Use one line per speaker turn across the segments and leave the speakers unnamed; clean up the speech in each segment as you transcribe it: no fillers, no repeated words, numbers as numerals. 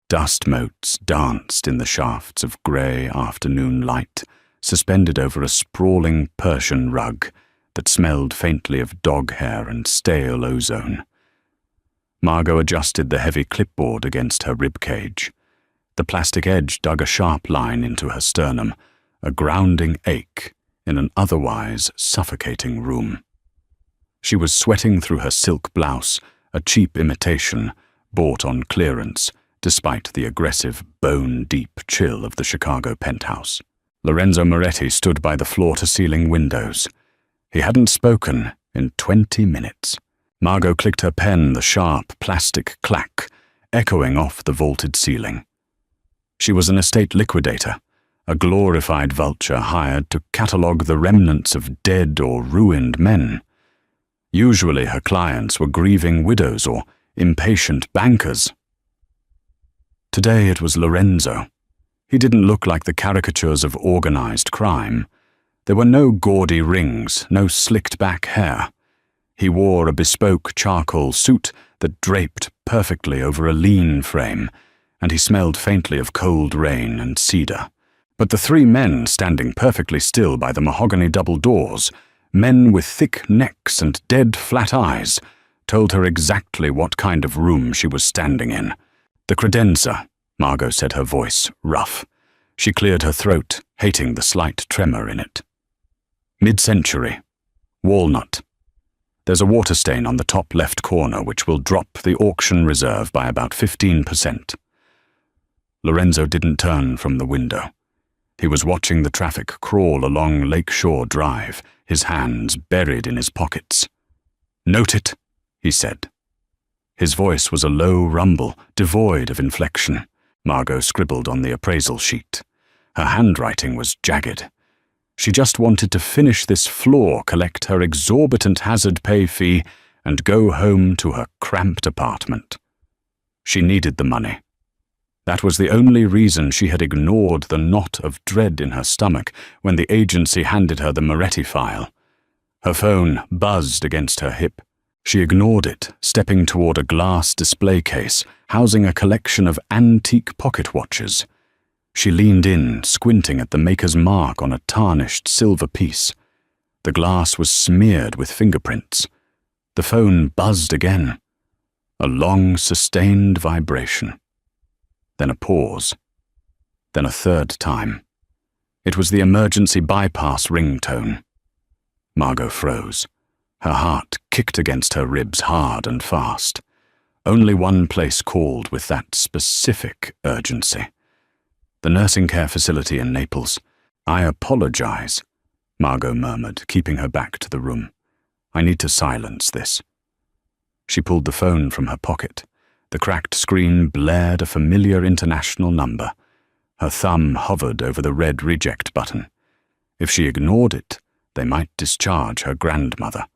Dust motes danced in the shafts of grey afternoon light, suspended over a sprawling Persian rug that smelled faintly of dog hair and stale ozone. Margot adjusted the heavy clipboard against her ribcage. The plastic edge dug a sharp line into her sternum, a grounding ache in an otherwise suffocating room. She was sweating through her silk blouse, a cheap imitation, bought on clearance, despite the aggressive, bone-deep chill of the Chicago penthouse. Lorenzo Moretti stood by the floor-to-ceiling windows. He hadn't spoken in 20 minutes. Margot clicked her pen, the sharp plastic clack echoing off the vaulted ceiling. She was an estate liquidator, a glorified vulture hired to catalogue the remnants of dead or ruined men. Usually her clients were grieving widows or impatient bankers. Today it was Lorenzo. He didn't look like the caricatures of organized crime. There were no gaudy rings, no slicked-back hair. He wore a bespoke charcoal suit that draped perfectly over a lean frame, and he smelled faintly of cold rain and cedar. But the three men standing perfectly still by the mahogany double doors, men with thick necks and dead flat eyes, told her exactly what kind of room she was standing in. The credenza, Margot said, her voice rough. She cleared her throat, hating the slight tremor in it. Mid-century. Walnut. There's a water stain on the top left corner which will drop the auction reserve by about 15%. Lorenzo didn't turn from the window. He was watching the traffic crawl along Lakeshore Drive, his hands buried in his pockets. "Note it," he said. His voice was a low rumble, devoid of inflection. Margot scribbled on the appraisal sheet. Her handwriting was jagged. She just wanted to finish this floor, collect her exorbitant hazard pay fee, and go home to her cramped apartment. She needed the money. That was the only reason she had ignored the knot of dread in her stomach when the agency handed her the Moretti file. Her phone buzzed against her hip. She ignored it, stepping toward a glass display case housing a collection of antique pocket watches. She leaned in, squinting at the maker's mark on a tarnished silver piece. The glass was smeared with fingerprints. The phone buzzed again. A long, sustained vibration. Then a pause. Then a third time. It was the emergency bypass ringtone. Margot froze. Her heart kicked against her ribs hard and fast. Only one place called with that specific urgency. The nursing care facility in Naples. "I apologize," Margot murmured, keeping her back to the room. "I need to silence this." She pulled the phone from her pocket. The cracked screen blared a familiar international number. Her thumb hovered over the red reject button. If she ignored it, they might discharge her grandmother.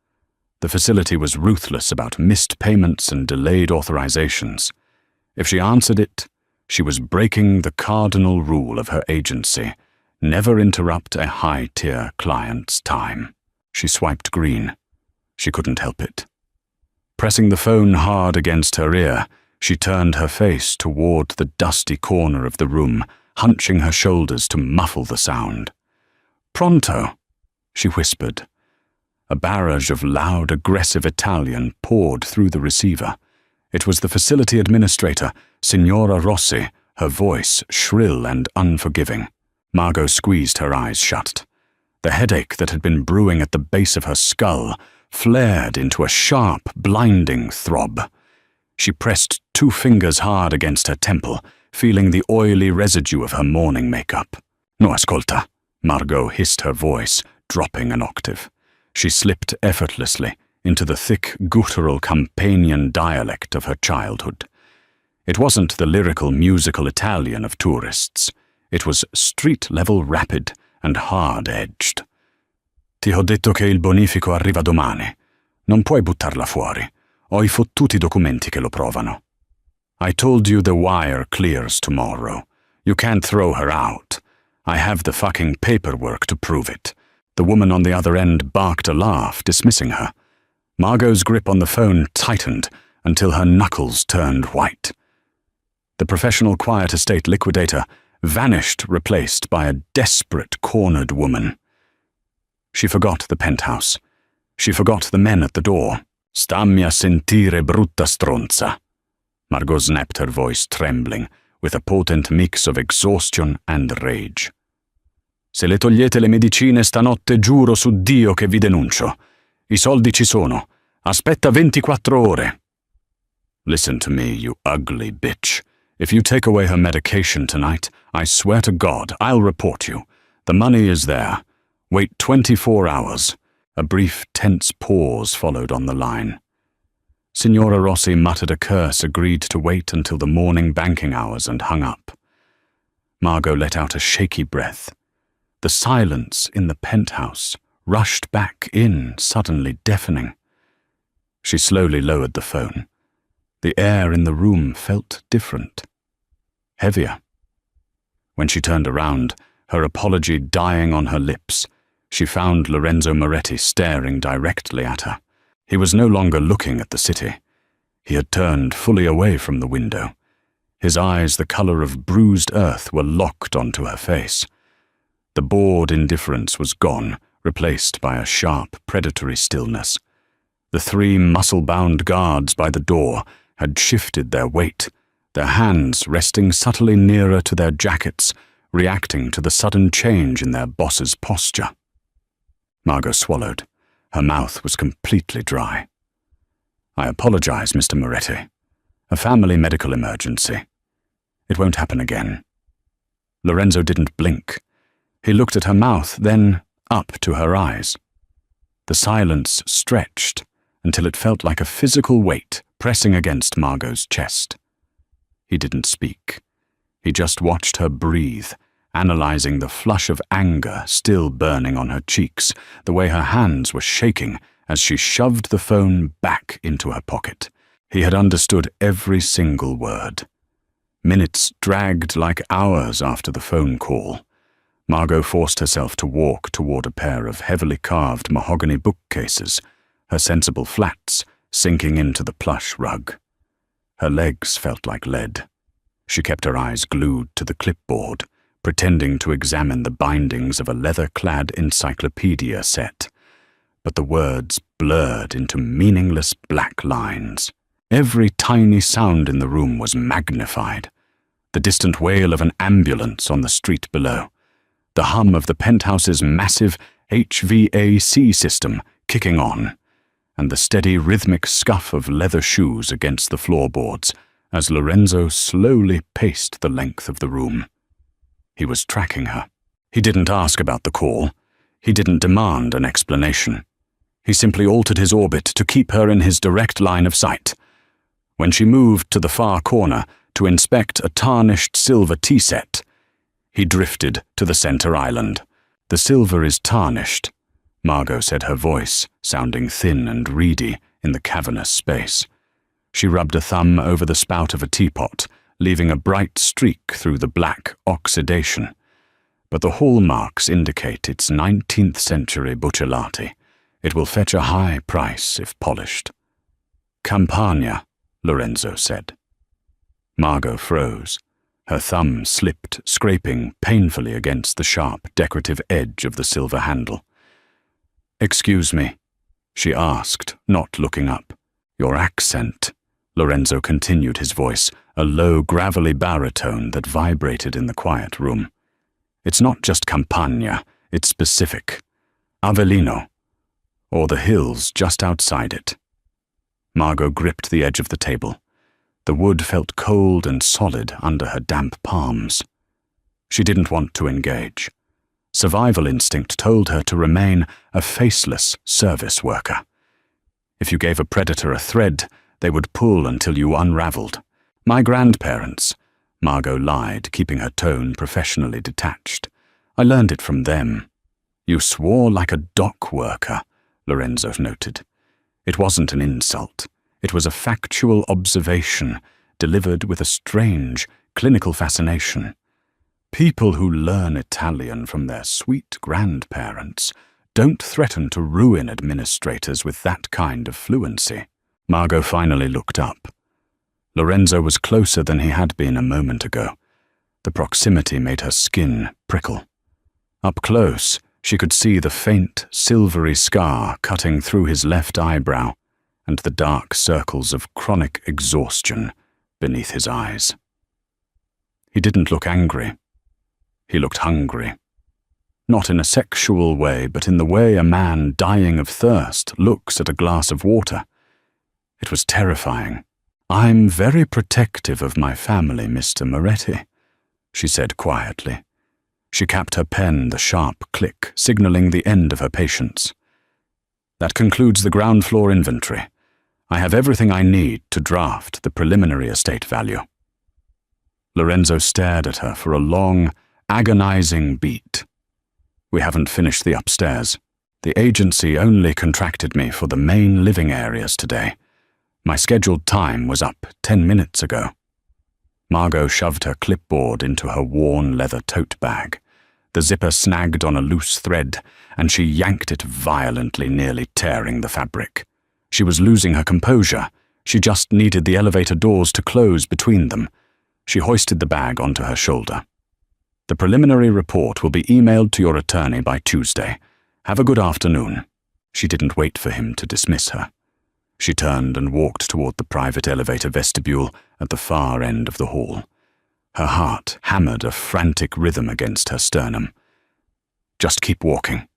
The facility was ruthless about missed payments and delayed authorizations. If she answered it, she was breaking the cardinal rule of her agency: never interrupt a high-tier client's time. She swiped green. She couldn't help it. Pressing the phone hard against her ear, she turned her face toward the dusty corner of the room, hunching her shoulders to muffle the sound. "Pronto," she whispered. A barrage of loud, aggressive Italian poured through the receiver. It was the facility administrator, Signora Rossi, her voice shrill and unforgiving. Margot squeezed her eyes shut. The headache that had been brewing at the base of her skull flared into a sharp, blinding throb. She pressed 2 fingers hard against her temple, feeling the oily residue of her morning makeup. "No ascolta," Margot hissed, her voice dropping an octave. She slipped effortlessly into the thick, guttural Campanian dialect of her childhood. It wasn't the lyrical, musical Italian of tourists. It was street-level rapid and hard-edged. "Ti ho detto che il bonifico arriva domani. Non puoi buttarla fuori. Ho I fottuti documenti che lo provano. I told you the wire clears tomorrow. You can't throw her out. I have the fucking paperwork to prove it." The woman on the other end barked a laugh, dismissing her. Margot's grip on the phone tightened until her knuckles turned white. The professional quiet estate liquidator vanished, replaced by a desperate, cornered woman. She forgot the penthouse. She forgot the men at the door. "Stammi a sentire, brutta stronza." Margot snapped, her voice trembling, with a potent mix of exhaustion and rage. "Se le togliete le medicine stanotte, giuro su Dio che vi denuncio. I soldi ci sono. Aspetta 24 ore. Listen to me, you ugly bitch. If you take away her medication tonight, I swear to God, I'll report you. The money is there. Wait 24 hours. A brief, tense pause followed on the line. Signora Rossi muttered a curse, agreed to wait until the morning banking hours, and hung up. Margot let out a shaky breath. The silence in the penthouse rushed back in, suddenly deafening. She slowly lowered the phone. The air in the room felt different. Heavier. When she turned around, her apology dying on her lips, she found Lorenzo Moretti staring directly at her. He was no longer looking at the city. He had turned fully away from the window. His eyes, the color of bruised earth, were locked onto her face. The bored indifference was gone, replaced by a sharp, predatory stillness. The 3 muscle-bound guards by the door had shifted their weight, their hands resting subtly nearer to their jackets, reacting to the sudden change in their boss's posture. Margot swallowed. Her mouth was completely dry. "I apologize, Mr. Moretti. A family medical emergency. It won't happen again." Lorenzo didn't blink. He looked at her mouth, then up to her eyes. The silence stretched until it felt like a physical weight pressing against Margot's chest. He didn't speak. He just watched her breathe, analyzing the flush of anger still burning on her cheeks, the way her hands were shaking as she shoved the phone back into her pocket. He had understood every single word. Minutes dragged like hours after the phone call. Margot forced herself to walk toward a pair of heavily carved mahogany bookcases, her sensible flats sinking into the plush rug. Her legs felt like lead. She kept her eyes glued to the clipboard, pretending to examine the bindings of a leather-clad encyclopedia set. But the words blurred into meaningless black lines. Every tiny sound in the room was magnified. The distant wail of an ambulance on the street below. The hum of the penthouse's massive HVAC system kicking on, and the steady rhythmic scuff of leather shoes against the floorboards as Lorenzo slowly paced the length of the room. He was tracking her. He didn't ask about the call. He didn't demand an explanation. He simply altered his orbit to keep her in his direct line of sight. When she moved to the far corner to inspect a tarnished silver tea set, he drifted to the center island. "The silver is tarnished," Margot said, her voice sounding thin and reedy in the cavernous space. She rubbed a thumb over the spout of a teapot, leaving a bright streak through the black oxidation. "But the hallmarks indicate it's 19th century buccellati. It will fetch a high price if polished." "Campagna," Lorenzo said. Margot froze. Her thumb slipped, scraping painfully against the sharp, decorative edge of the silver handle. "Excuse me," she asked, not looking up. "Your accent," Lorenzo continued, his voice, a low, gravelly baritone that vibrated in the quiet room. "It's not just Campagna, it's specific. Avellino, or the hills just outside it." Margot gripped the edge of the table. The wood felt cold and solid under her damp palms. She didn't want to engage. Survival instinct told her to remain a faceless service worker. If you gave a predator a thread, they would pull until you unraveled. "My grandparents," Margot lied, keeping her tone professionally detached. "I learned it from them." "You swore like a dock worker," Lorenzo noted. It wasn't an insult. It was a factual observation, delivered with a strange, clinical fascination. People who learn Italian from their sweet grandparents don't threaten to ruin administrators with that kind of fluency. Margot finally looked up. Lorenzo was closer than he had been a moment ago. The proximity made her skin prickle. Up close, she could see the faint, silvery scar cutting through his left eyebrow and the dark circles of chronic exhaustion beneath his eyes. He didn't look angry. He looked hungry. Not in a sexual way, but in the way a man dying of thirst looks at a glass of water. It was terrifying. "I'm very protective of my family, Mr. Moretti," she said quietly. She capped her pen the sharp click, signaling the end of her patience. "That concludes the ground floor inventory. I have everything I need to draft the preliminary estate value." Lorenzo stared at her for a long, agonizing beat. "We haven't finished the upstairs. The agency only contracted me for the main living areas today. My scheduled time was up 10 minutes ago." Margot shoved her clipboard into her worn leather tote bag. The zipper snagged on a loose thread, and she yanked it violently, nearly tearing the fabric. She was losing her composure. She just needed the elevator doors to close between them. She hoisted the bag onto her shoulder. "The preliminary report will be emailed to your attorney by Tuesday. Have a good afternoon." She didn't wait for him to dismiss her. She turned and walked toward the private elevator vestibule at the far end of the hall. Her heart hammered a frantic rhythm against her sternum. "Just keep walking.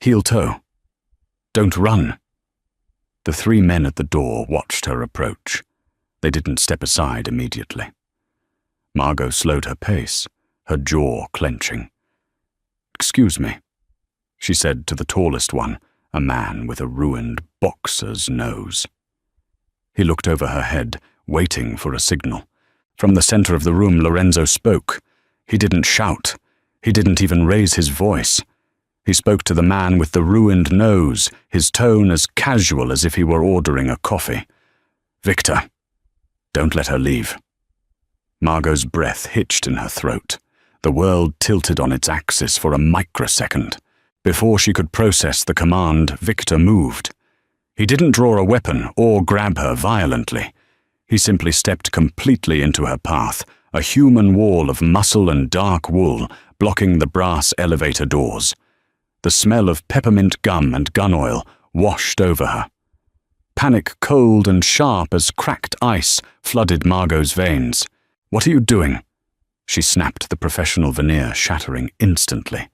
Heel-toe. Don't run." The 3 men at the door watched her approach. They didn't step aside immediately. Margot slowed her pace, her jaw clenching. "Excuse me," she said to the tallest one, a man with a ruined boxer's nose. He looked over her head, waiting for a signal. From the center of the room, Lorenzo spoke. He didn't shout. He didn't even raise his voice. He spoke to the man with the ruined nose, his tone as casual as if he were ordering a coffee. "Victor, don't let her leave." Margot's breath hitched in her throat. The world tilted on its axis for a microsecond. Before she could process the command, Victor moved. He didn't draw a weapon or grab her violently. He simply stepped completely into her path, a human wall of muscle and dark wool blocking the brass elevator doors. The smell of peppermint gum and gun oil washed over her. Panic, cold and sharp as cracked ice, flooded Margot's veins. "What are you doing?" She snapped, the professional veneer shattering instantly.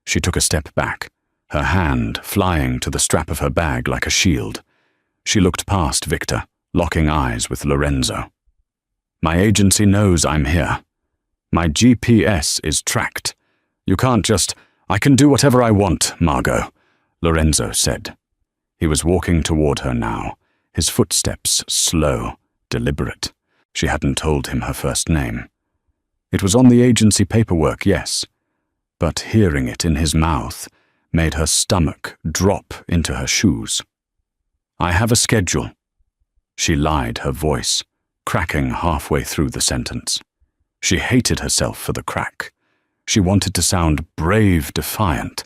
She took a step back, her hand flying to the strap of her bag like a shield. She looked past Victor, locking eyes with Lorenzo. "My agency knows I'm here. My GPS is tracked. You can't just... I can do whatever I want, Margot," Lorenzo said. He was walking toward her now, his footsteps slow, deliberate. She hadn't told him her first name. It was on the agency paperwork, yes, but hearing it in his mouth made her stomach drop into her shoes. "I have a schedule." She lied, her voice cracking halfway through the sentence. She hated herself for the crack. She wanted to sound brave, defiant.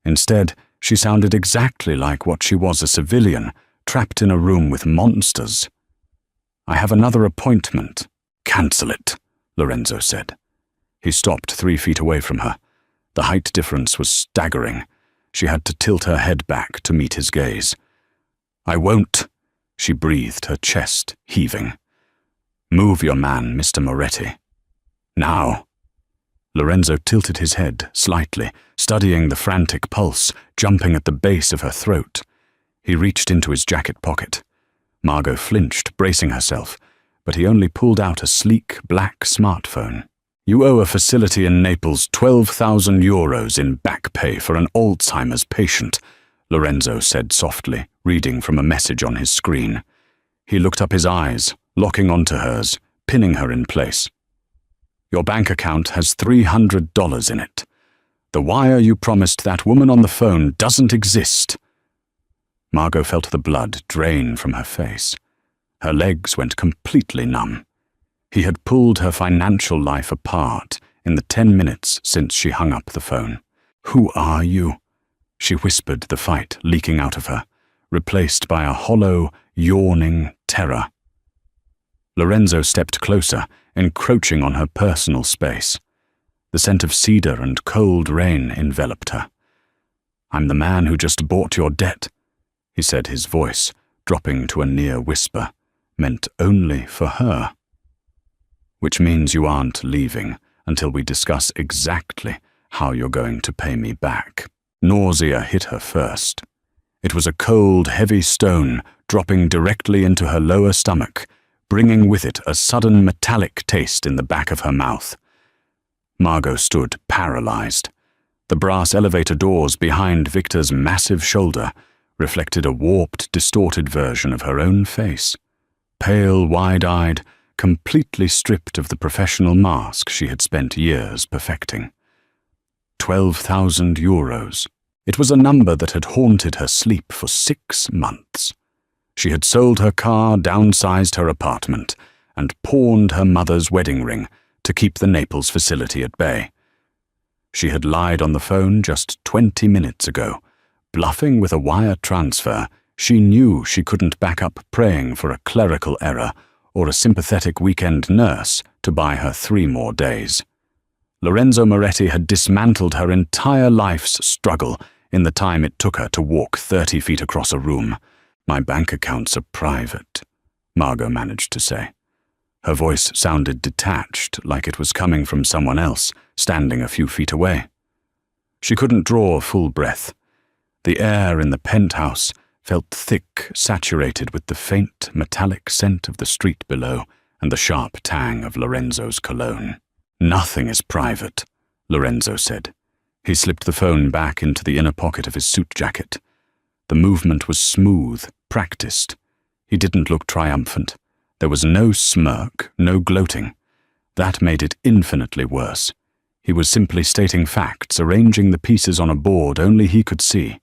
Instead, she sounded exactly like what she was, a civilian, trapped in a room with monsters. "I have another appointment." "Cancel it," Lorenzo said. He stopped 3 feet away from her. The height difference was staggering. She had to tilt her head back to meet his gaze. "I won't," she breathed, her chest heaving. "Move your man, Mr. Moretti. Now." Lorenzo tilted his head slightly, studying the frantic pulse jumping at the base of her throat. He reached into his jacket pocket. Margot flinched, bracing herself, but he only pulled out a sleek black smartphone. "You owe a facility in Naples 12,000 euros in back pay for an Alzheimer's patient," Lorenzo said softly, reading from a message on his screen. He looked up, his eyes locking onto hers, pinning her in place. "Your bank account has $300 in it. The wire you promised that woman on the phone doesn't exist." Margot felt the blood drain from her face. Her legs went completely numb. He had pulled her financial life apart in the 10 minutes since she hung up the phone. "Who are you?" she whispered, the fight leaking out of her, replaced by a hollow, yawning terror. Lorenzo stepped closer, encroaching on her personal space. The scent of cedar and cold rain enveloped her. "I'm the man who just bought your debt," he said, his voice dropping to a near whisper, meant only for her. "Which means you aren't leaving until we discuss exactly how you're going to pay me back." Nausea hit her first. It was a cold, heavy stone dropping directly into her lower stomach, bringing with it a sudden metallic taste in the back of her mouth. Margot stood paralyzed. The brass elevator doors behind Victor's massive shoulder reflected a warped, distorted version of her own face. Pale, wide-eyed, completely stripped of the professional mask she had spent years perfecting. 12,000 euros. It was a number that had haunted her sleep for 6 months. She had sold her car, downsized her apartment, and pawned her mother's wedding ring to keep the Naples facility at bay. She had lied on the phone just 20 minutes ago, bluffing with a wire transfer she knew she couldn't back up, praying for a clerical error or a sympathetic weekend nurse to buy her 3 more days. Lorenzo Moretti had dismantled her entire life's struggle in the time it took her to walk 30 feet across a room. "My bank accounts are private," Margot managed to say. Her voice sounded detached, like it was coming from someone else, standing a few feet away. She couldn't draw a full breath. The air in the penthouse felt thick, saturated with the faint, metallic scent of the street below and the sharp tang of Lorenzo's cologne. "Nothing is private," Lorenzo said. He slipped the phone back into the inner pocket of his suit jacket. The movement was smooth, practiced. He didn't look triumphant. There was no smirk, no gloating. That made it infinitely worse. He was simply stating facts, arranging the pieces on a board only he could see.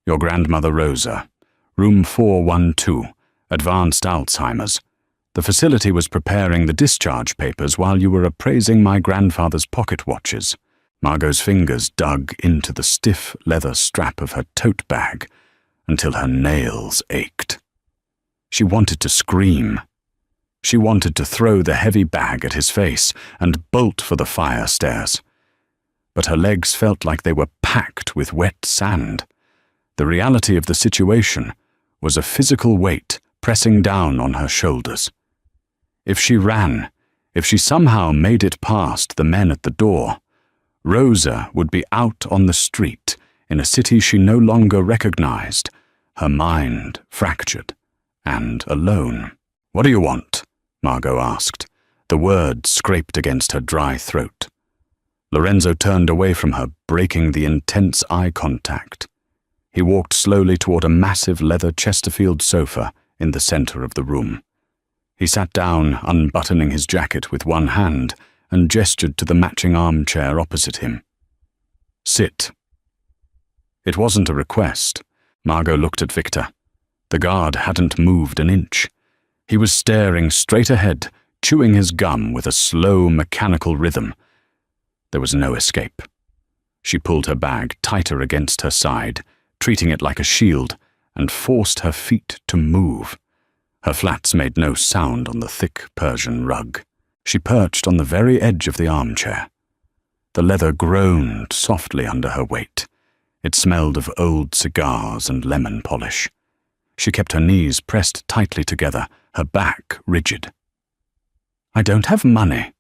"Your grandmother Rosa, room 412, advanced Alzheimer's. The facility was preparing the discharge papers while you were appraising my grandfather's pocket watches." Margot's fingers dug into the stiff leather strap of her tote bag until her nails ached. She wanted to scream. She wanted to throw the heavy bag at his face and bolt for the fire stairs. But her legs felt like they were packed with wet sand. The reality of the situation was a physical weight pressing down on her shoulders. If she ran, if she somehow made it past the men at the door, Rosa would be out on the street in a city she no longer recognized, her mind fractured and alone. "What do you want?" Margot asked. The words scraped against her dry throat. Lorenzo turned away from her, breaking the intense eye contact. He walked slowly toward a massive leather Chesterfield sofa in the center of the room. He sat down, unbuttoning his jacket with one hand, and gestured to the matching armchair opposite him. "Sit." It wasn't a request. Margot looked at Victor. The guard hadn't moved an inch. He was staring straight ahead, chewing his gum with a slow, mechanical rhythm. There was no escape. She pulled her bag tighter against her side, treating it like a shield, and forced her feet to move. Her flats made no sound on the thick Persian rug. She perched on the very edge of the armchair. The leather groaned softly under her weight. It smelled of old cigars and lemon polish. She kept her knees pressed tightly together, her back rigid. "I don't have money,"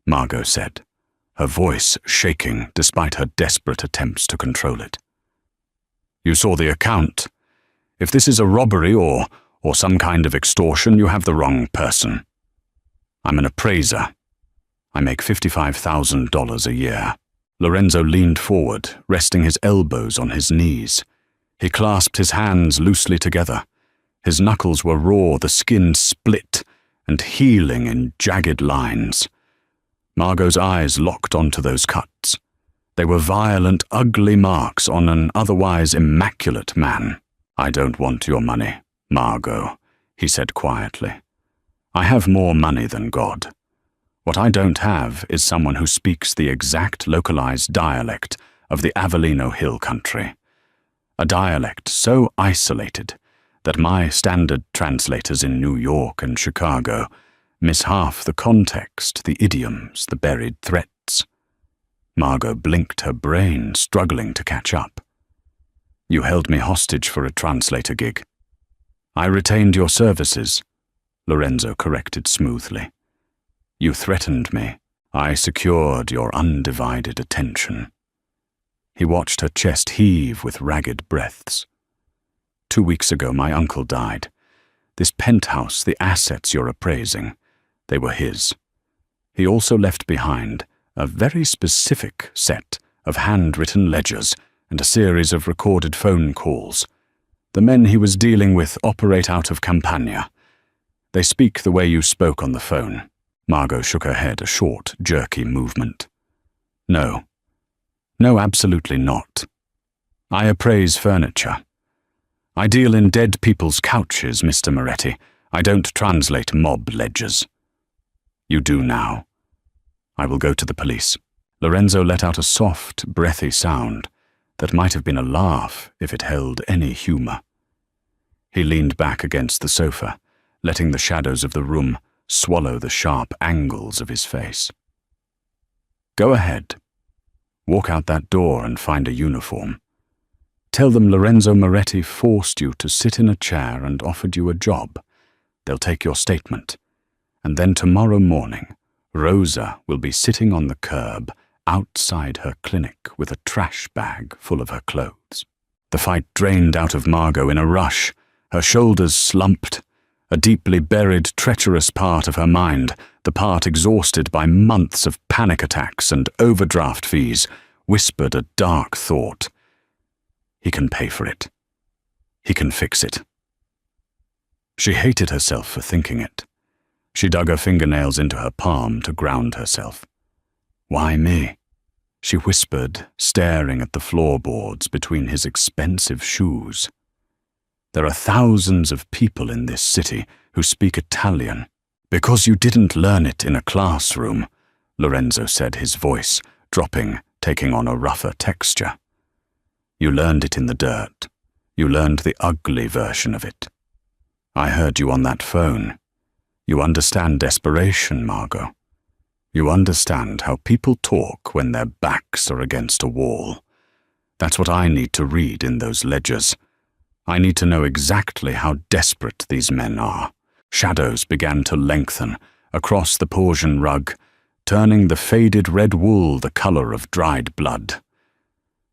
Margot said, her voice shaking despite her desperate attempts to control it. "You saw the account. If this is a robbery or some kind of extortion, you have the wrong person. I'm an appraiser. I make $55,000 a year." Lorenzo leaned forward, resting his elbows on his knees. He clasped his hands loosely together. His knuckles were raw, the skin split and healing in jagged lines. Margot's eyes locked onto those cuts. They were violent, ugly marks on an otherwise immaculate man. "I don't want your money, Margot," he said quietly. "I have more money than God. What I don't have is someone who speaks the exact localized dialect of the Avellino Hill country. A dialect so isolated that my standard translators in New York and Chicago miss half the context, the idioms, the buried threats. Margot blinked, her brain struggling to catch up. You held me hostage for a translator gig. I retained your services, Lorenzo corrected smoothly. You threatened me. I secured your undivided attention. He watched her chest heave with ragged breaths. 2 weeks ago, my uncle died. This penthouse, the assets you're appraising, they were his. He also left behind a very specific set of handwritten ledgers and a series of recorded phone calls. The men he was dealing with operate out of Campania. They speak the way you spoke on the phone. Margot shook her head, a short, jerky movement. No. No, absolutely not. I appraise furniture. I deal in dead people's couches, Mr. Moretti. I don't translate mob ledgers. You do now. I will go to the police. Lorenzo let out a soft, breathy sound that might have been a laugh if it held any humor. He leaned back against the sofa, letting the shadows of the room swallow the sharp angles of his face. Go ahead. Walk out that door and find a uniform. Tell them Lorenzo Moretti forced you to sit in a chair and offered you a job. They'll take your statement. And then tomorrow morning, Rosa will be sitting on the curb outside her clinic with a trash bag full of her clothes. The fight drained out of Margot in a rush. Her shoulders slumped. A deeply buried, treacherous part of her mind, the part exhausted by months of panic attacks and overdraft fees, whispered a dark thought. He can pay for it. He can fix it. She hated herself for thinking it. She dug her fingernails into her palm to ground herself. Why me? She whispered, staring at the floorboards between his expensive shoes. There are thousands of people in this city who speak Italian. Because you didn't learn it in a classroom, Lorenzo said, his voice dropping, taking on a rougher texture. You learned it in the dirt. You learned the ugly version of it. I heard you on that phone. You understand desperation, Margot. You understand how people talk when their backs are against a wall. That's what I need to read in those ledgers. I need to know exactly how desperate these men are. Shadows began to lengthen across the Persian rug, turning the faded red wool the color of dried blood.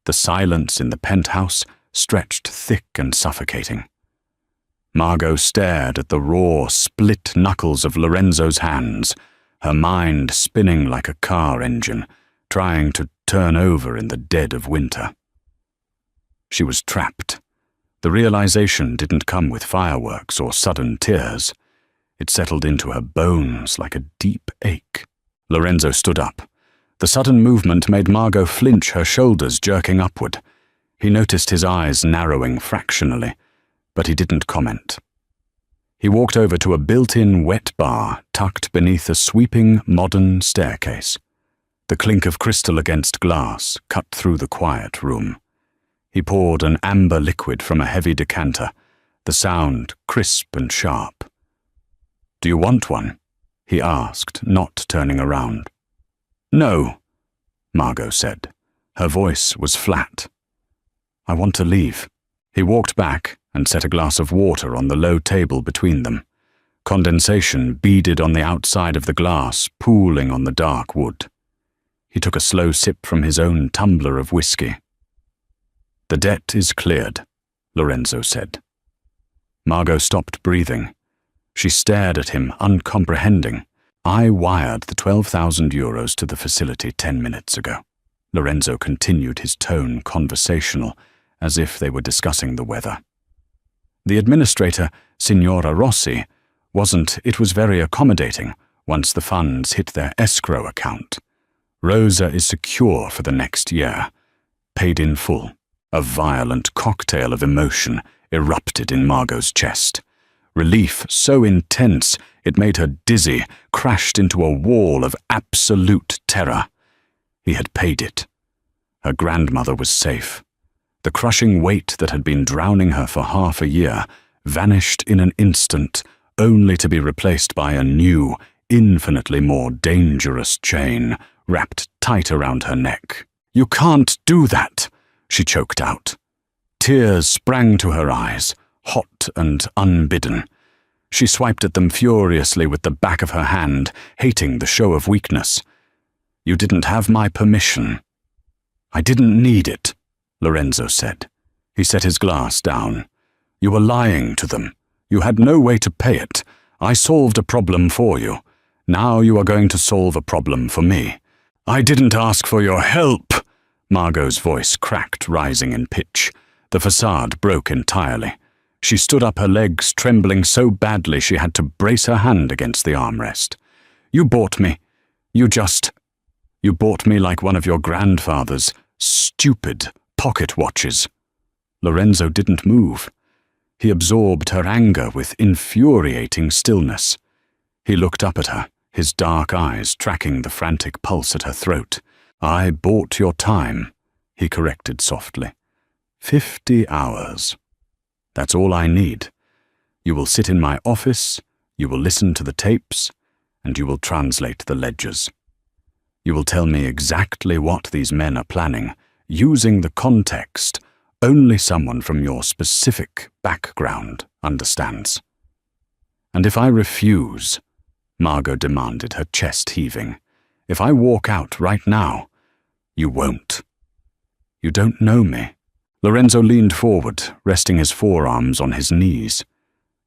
The silence in the penthouse stretched thick and suffocating. Margot stared at the raw, split knuckles of Lorenzo's hands, her mind spinning like a car engine, trying to turn over in the dead of winter. She was trapped. The realization didn't come with fireworks or sudden tears. It settled into her bones like a deep ache. Lorenzo stood up. The sudden movement made Margot flinch, her shoulders jerking upward. He noticed his eyes narrowing fractionally, but he didn't comment. He walked over to a built-in wet bar tucked beneath a sweeping modern staircase. The clink of crystal against glass cut through the quiet room. He poured an amber liquid from a heavy decanter, the sound crisp and sharp. "Do you want one?" he asked, not turning around. "No," Margot said. Her voice was flat. "I want to leave." He walked back and set a glass of water on the low table between them. Condensation beaded on the outside of the glass, pooling on the dark wood. He took a slow sip from his own tumbler of whiskey. "The debt is cleared," Lorenzo said. Margot stopped breathing. She stared at him, uncomprehending. "I wired the 12,000 euros to the facility 10 minutes ago." Lorenzo continued, his tone conversational, as if they were discussing the weather. "The administrator, Signora Rossi, it was very accommodating once the funds hit their escrow account. Rosa is secure for the next year, paid in full." A violent cocktail of emotion erupted in Margot's chest. Relief so intense it made her dizzy, crashed into a wall of absolute terror. He had paid it. Her grandmother was safe. The crushing weight that had been drowning her for half a year vanished in an instant, only to be replaced by a new, infinitely more dangerous chain wrapped tight around her neck. "You can't do that," she choked out. Tears sprang to her eyes, hot and unbidden. She swiped at them furiously with the back of her hand, hating the show of weakness. "You didn't have my permission." "I didn't need it," Lorenzo said. He set his glass down. "You were lying to them. You had no way to pay it. I solved a problem for you. Now you are going to solve a problem for me." "I didn't ask for your help," Margot's voice cracked, rising in pitch. The facade broke entirely. She stood up, her legs trembling so badly she had to brace her hand against the armrest. "You bought me. You bought me like one of your grandfather's stupid pocket watches." Lorenzo didn't move. He absorbed her anger with infuriating stillness. He looked up at her, his dark eyes tracking the frantic pulse at her throat. "I bought your time," he corrected softly. 50 hours. That's all I need. You will sit in my office, you will listen to the tapes, and you will translate the ledgers. You will tell me exactly what these men are planning, using the context only someone from your specific background understands. And if I refuse, Margot demanded, her chest heaving, if I walk out right now, you won't. You don't know me. Lorenzo leaned forward, resting his forearms on his knees.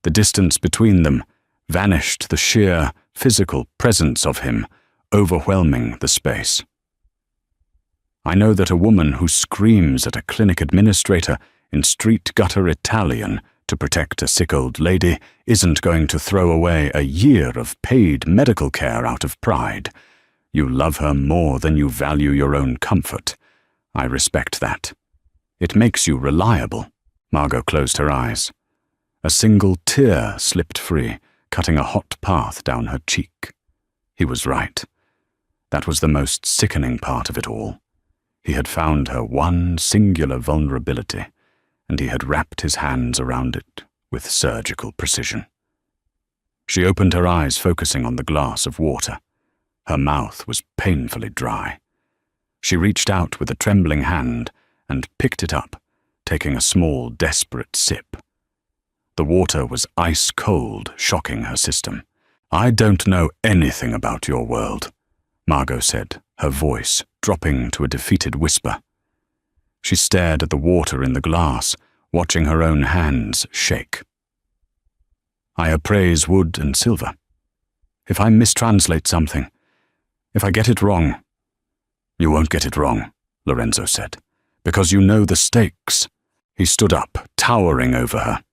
The distance between them vanished, the sheer physical presence of him overwhelming the space. "I know that a woman who screams at a clinic administrator in street gutter Italian to protect a sick old lady isn't going to throw away a year of paid medical care out of pride. You love her more than you value your own comfort. I respect that. It makes you reliable." Margot closed her eyes. A single tear slipped free, cutting a hot path down her cheek. He was right. That was the most sickening part of it all. He had found her one singular vulnerability, and he had wrapped his hands around it with surgical precision. She opened her eyes, focusing on the glass of water. Her mouth was painfully dry. She reached out with a trembling hand and picked it up, taking a small, desperate sip. The water was ice-cold, shocking her system. "I don't know anything about your world," Margot said, her voice dropping to a defeated whisper. She stared at the water in the glass, watching her own hands shake. "I appraise wood and silver. If I mistranslate something, if I get it wrong—" "You won't get it wrong," Lorenzo said, "because you know the stakes." He stood up, towering over her.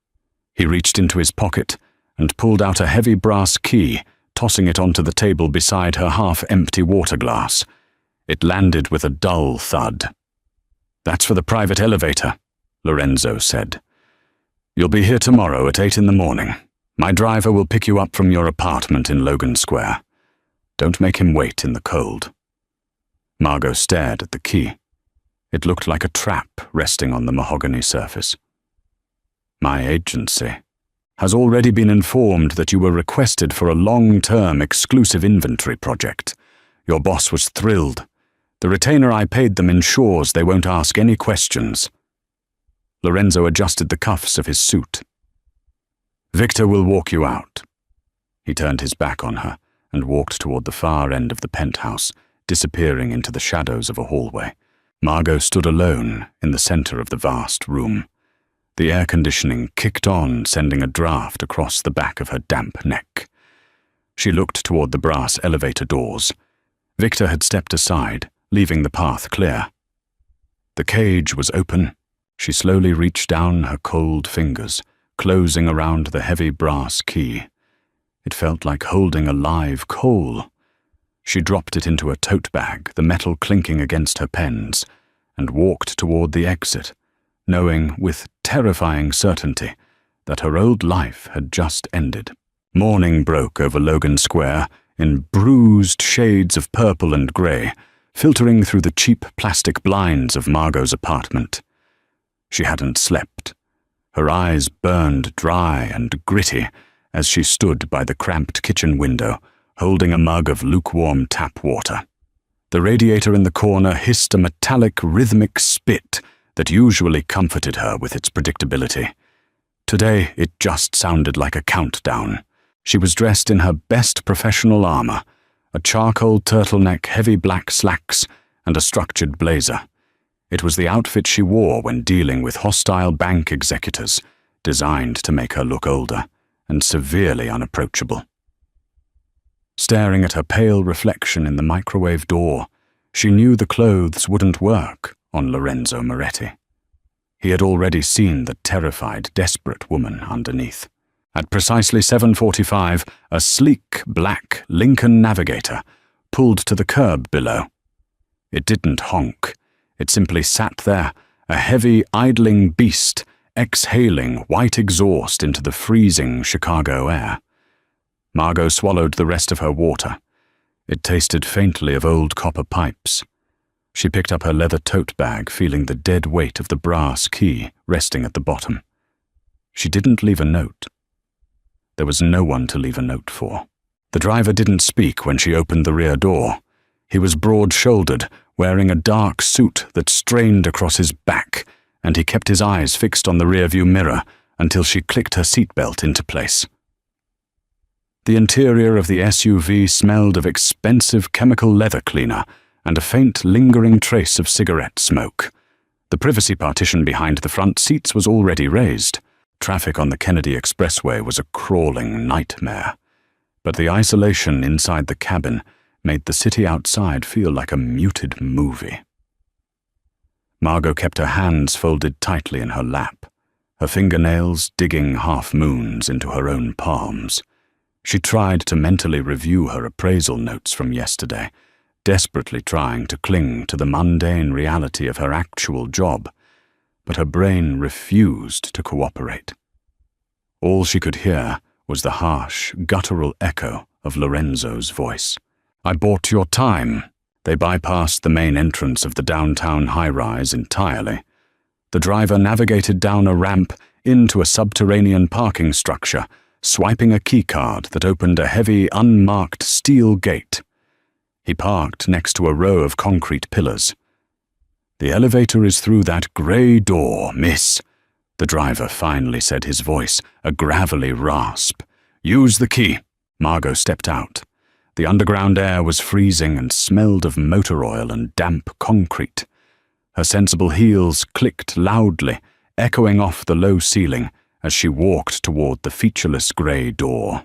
He reached into his pocket and pulled out a heavy brass key, tossing it onto the table beside her half-empty water glass. It landed with a dull thud. "That's for the private elevator," Lorenzo said. "You'll be here tomorrow at 8 in the morning. My driver will pick you up from your apartment in Logan Square. Don't make him wait in the cold." Margot stared at the key. It looked like a trap resting on the mahogany surface. "My agency has already been informed that you were requested for a long-term exclusive inventory project. Your boss was thrilled. The retainer I paid them ensures they won't ask any questions." Lorenzo adjusted the cuffs of his suit. "Victor will walk you out." He turned his back on her and walked toward the far end of the penthouse, disappearing into the shadows of a hallway. Margot stood alone in the center of the vast room. The air conditioning kicked on, sending a draft across the back of her damp neck. She looked toward the brass elevator doors. Victor had stepped aside, leaving the path clear. The cage was open. She slowly reached down her cold fingers, closing around the heavy brass key. It felt like holding a live coal. She dropped it into a tote bag, the metal clinking against her pens, and walked toward the exit, knowing with terrifying certainty that her old life had just ended. Morning broke over Logan Square in bruised shades of purple and grey, filtering through the cheap plastic blinds of Margot's apartment. She hadn't slept. Her eyes burned dry and gritty as she stood by the cramped kitchen window, holding a mug of lukewarm tap water. The radiator in the corner hissed a metallic, rhythmic spit that usually comforted her with its predictability. Today, it just sounded like a countdown. She was dressed in her best professional armor, a charcoal turtleneck, heavy black slacks, and a structured blazer. It was the outfit she wore when dealing with hostile bank executors, designed to make her look older and severely unapproachable. Staring at her pale reflection in the microwave door, she knew the clothes wouldn't work on Lorenzo Moretti. He had already seen the terrified, desperate woman underneath. At precisely 7:45, a sleek, black Lincoln Navigator pulled to the curb below. It didn't honk. It simply sat there, a heavy, idling beast, exhaling white exhaust into the freezing Chicago air. Margot swallowed the rest of her water. It tasted faintly of old copper pipes. She picked up her leather tote bag, feeling the dead weight of the brass key resting at the bottom. She didn't leave a note. There was no one to leave a note for. The driver didn't speak when she opened the rear door. He was broad-shouldered, wearing a dark suit that strained across his back, and he kept his eyes fixed on the rearview mirror until she clicked her seatbelt into place. The interior of the SUV smelled of expensive chemical leather cleaner and a faint, lingering trace of cigarette smoke. The privacy partition behind the front seats was already raised. Traffic on the Kennedy Expressway was a crawling nightmare. But the isolation inside the cabin made the city outside feel like a muted movie. Margot kept her hands folded tightly in her lap, her fingernails digging half-moons into her own palms. She tried to mentally review her appraisal notes from yesterday, desperately trying to cling to the mundane reality of her actual job, but her brain refused to cooperate. All she could hear was the harsh, guttural echo of Lorenzo's voice. "I bought your time." They bypassed the main entrance of the downtown high-rise entirely. The driver navigated down a ramp into a subterranean parking structure, swiping a keycard that opened a heavy, unmarked steel gate. He parked next to a row of concrete pillars. "The elevator is through that grey door, miss," the driver finally said, his voice a gravelly rasp. "Use the key." Margot stepped out. The underground air was freezing and smelled of motor oil and damp concrete. Her sensible heels clicked loudly, echoing off the low ceiling as she walked toward the featureless grey door.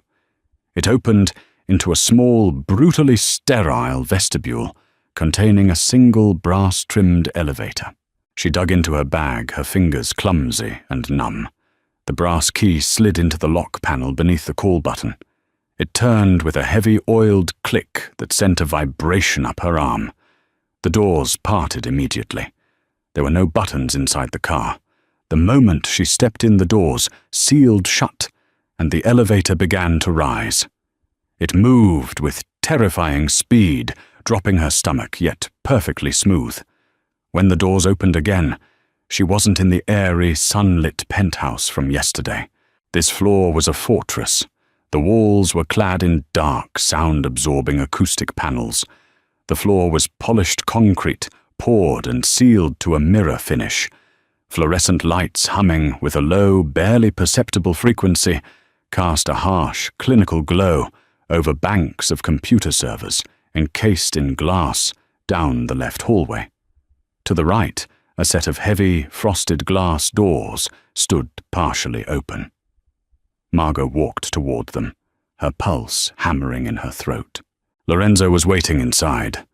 It opened into a small, brutally sterile vestibule containing a single brass-trimmed elevator. She dug into her bag, her fingers clumsy and numb. The brass key slid into the lock panel beneath the call button. It turned with a heavy oiled click that sent a vibration up her arm. The doors parted immediately. There were no buttons inside the car. The moment she stepped in, the doors sealed shut, and the elevator began to rise. It moved with terrifying speed, dropping her stomach, yet perfectly smooth. When the doors opened again, she wasn't in the airy, sunlit penthouse from yesterday. This floor was a fortress. The walls were clad in dark, sound-absorbing acoustic panels. The floor was polished concrete, poured and sealed to a mirror finish. Fluorescent lights humming with a low, barely perceptible frequency cast a harsh, clinical glow over banks of computer servers encased in glass down the left hallway. To the right, a set of heavy, frosted glass doors stood partially open. Margot walked toward them, her pulse hammering in her throat. Lorenzo was waiting inside.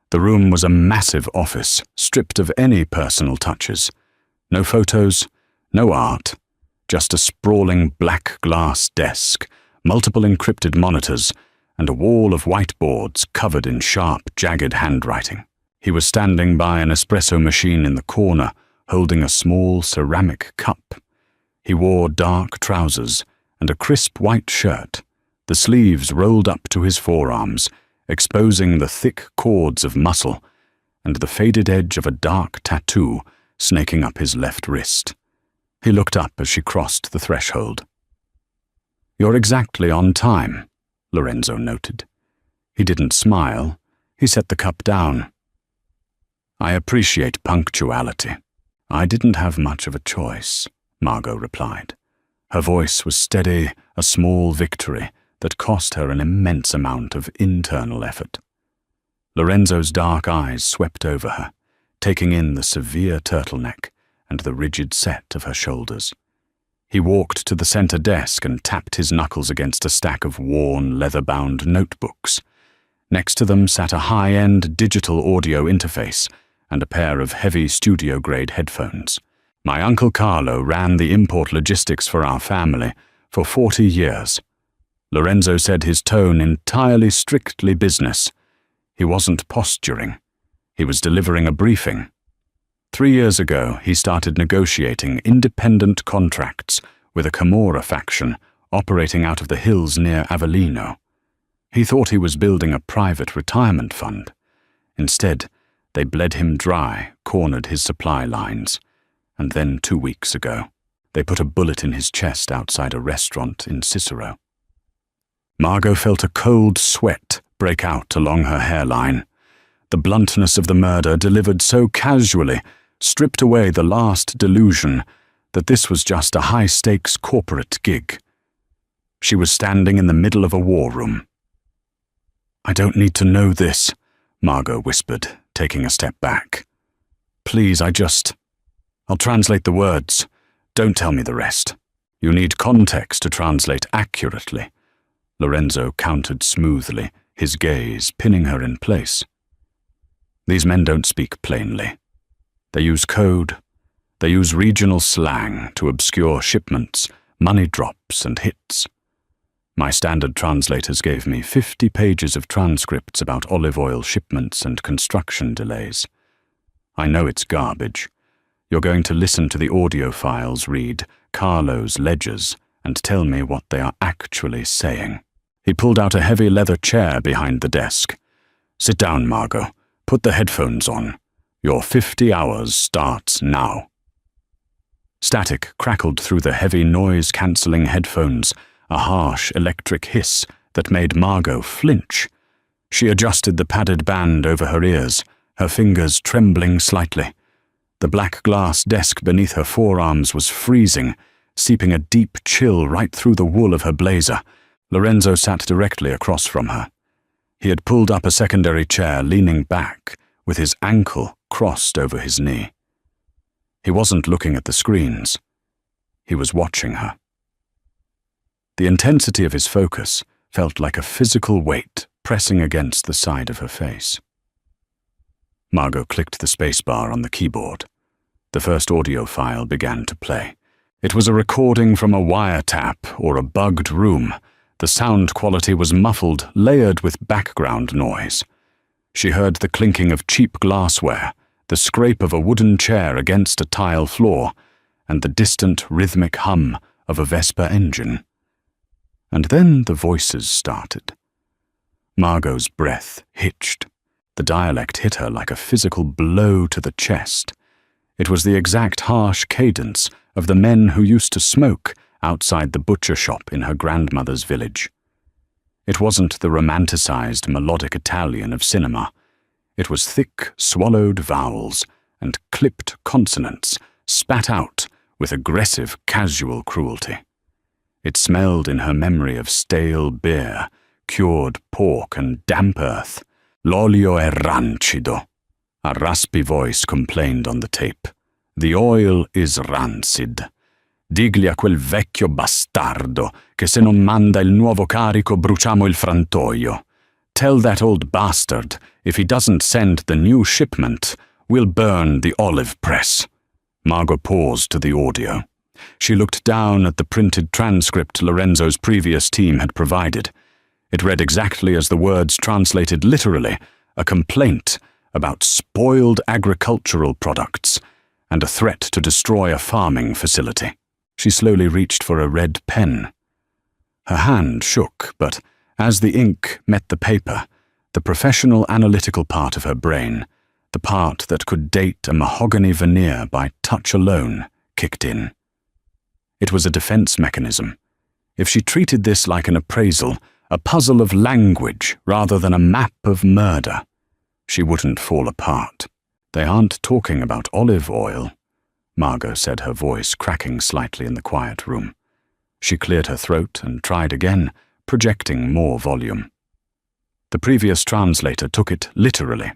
The room was a massive office, stripped of any personal touches. No photos, no art, just a sprawling black glass desk, multiple encrypted monitors, and a wall of whiteboards covered in sharp, jagged handwriting. He was standing by an espresso machine in the corner, holding a small ceramic cup. He wore dark trousers and a crisp white shirt, the sleeves rolled up to his forearms, exposing the thick cords of muscle and the faded edge of a dark tattoo snaking up his left wrist. He looked up as she crossed the threshold. "You're exactly on time," Lorenzo noted. He didn't smile. He set the cup down. "I appreciate punctuality. I didn't have much of a choice," Margot replied. Her voice was steady, a small victory that cost her an immense amount of internal effort. Lorenzo's dark eyes swept over her, taking in the severe turtleneck and the rigid set of her shoulders. He walked to the center desk and tapped his knuckles against a stack of worn, leather-bound notebooks. Next to them sat a high-end digital audio interface and a pair of heavy studio-grade headphones. "My Uncle Carlo ran the import logistics for our family for 40 years. Lorenzo said, his tone entirely strictly business. He wasn't posturing. He was delivering a briefing. 3 years ago, he started negotiating independent contracts with a Camorra faction operating out of the hills near Avellino. He thought he was building a private retirement fund. Instead, they bled him dry, cornered his supply lines. And then 2 weeks ago, they put a bullet in his chest outside a restaurant in Cicero." Margot felt a cold sweat break out along her hairline. The bluntness of the murder delivered so casually stripped away the last delusion that this was just a high-stakes corporate gig. She was standing in the middle of a war room. "I don't need to know this," Margot whispered, taking a step back. "Please, I'll translate the words. Don't tell me the rest. You need context to translate accurately." Lorenzo countered smoothly, his gaze pinning her in place. "These men don't speak plainly. They use code. They use regional slang to obscure shipments, money drops, and hits. My standard translators gave me 50 pages of transcripts about olive oil shipments and construction delays. I know it's garbage. You're going to listen to the audio files read Carlo's ledgers and tell me what they are actually saying." He pulled out a heavy leather chair behind the desk. "Sit down, Margot. Put the headphones on. Your 50 hours starts now." Static crackled through the heavy noise-cancelling headphones, a harsh electric hiss that made Margot flinch. She adjusted the padded band over her ears, her fingers trembling slightly. The black glass desk beneath her forearms was freezing, seeping a deep chill right through the wool of her blazer. Lorenzo sat directly across from her. He had pulled up a secondary chair, leaning back, with his ankle crossed over his knee. He wasn't looking at the screens. He was watching her. The intensity of his focus felt like a physical weight pressing against the side of her face. Margot clicked the spacebar on the keyboard. The first audio file began to play. It was a recording from a wiretap or a bugged room. The sound quality was muffled, layered with background noise. She heard the clinking of cheap glassware, the scrape of a wooden chair against a tile floor, and the distant rhythmic hum of a Vespa engine. And then the voices started. Margot's breath hitched. The dialect hit her like a physical blow to the chest. It was the exact harsh cadence of the men who used to smoke outside the butcher shop in her grandmother's village. It wasn't the romanticized melodic Italian of cinema. It was thick, swallowed vowels and clipped consonants spat out with aggressive, casual cruelty. It smelled in her memory of stale beer, cured pork and damp earth. "L'olio è rancido," a raspy voice complained on the tape. "The oil is rancid. Digli a quel vecchio bastardo che se non manda il nuovo carico bruciamo il frantoio. Tell that old bastard if he doesn't send the new shipment, we'll burn the olive press." Margot paused to the audio. She looked down at the printed transcript Lorenzo's previous team had provided. It read exactly as the words translated literally, a complaint about spoiled agricultural products and a threat to destroy a farming facility. She slowly reached for a red pen. Her hand shook, but as the ink met the paper, the professional analytical part of her brain, the part that could date a mahogany veneer by touch alone, kicked in. It was a defense mechanism. If she treated this like an appraisal, a puzzle of language rather than a map of murder, she wouldn't fall apart. "They aren't talking about olive oil," Margot said, her voice cracking slightly in the quiet room. She cleared her throat and tried again, projecting more volume. The previous translator took it literally.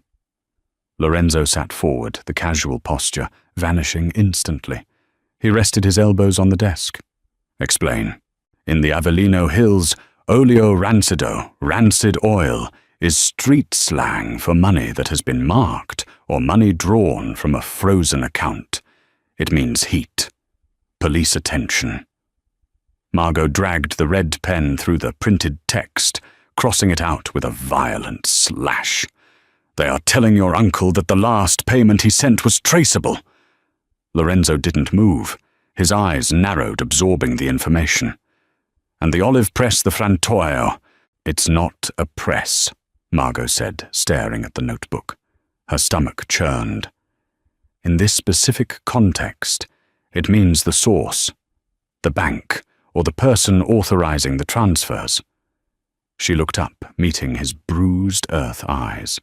Lorenzo sat forward, the casual posture vanishing instantly. He rested his elbows on the desk. "Explain. In the Avellino Hills, olio rancido, rancid oil, is street slang for money that has been marked or money drawn from a frozen account. It means heat. Police attention." Margot dragged the red pen through the printed text, crossing it out with a violent slash. "They are telling your uncle that the last payment he sent was traceable." Lorenzo didn't move, his eyes narrowed, absorbing the information. "And the olive press, the frantoio. It's not a press," Margot said, staring at the notebook. Her stomach churned. In this specific context, it means the source, the bank, or the person authorizing the transfers. She looked up, meeting his bruised earth eyes.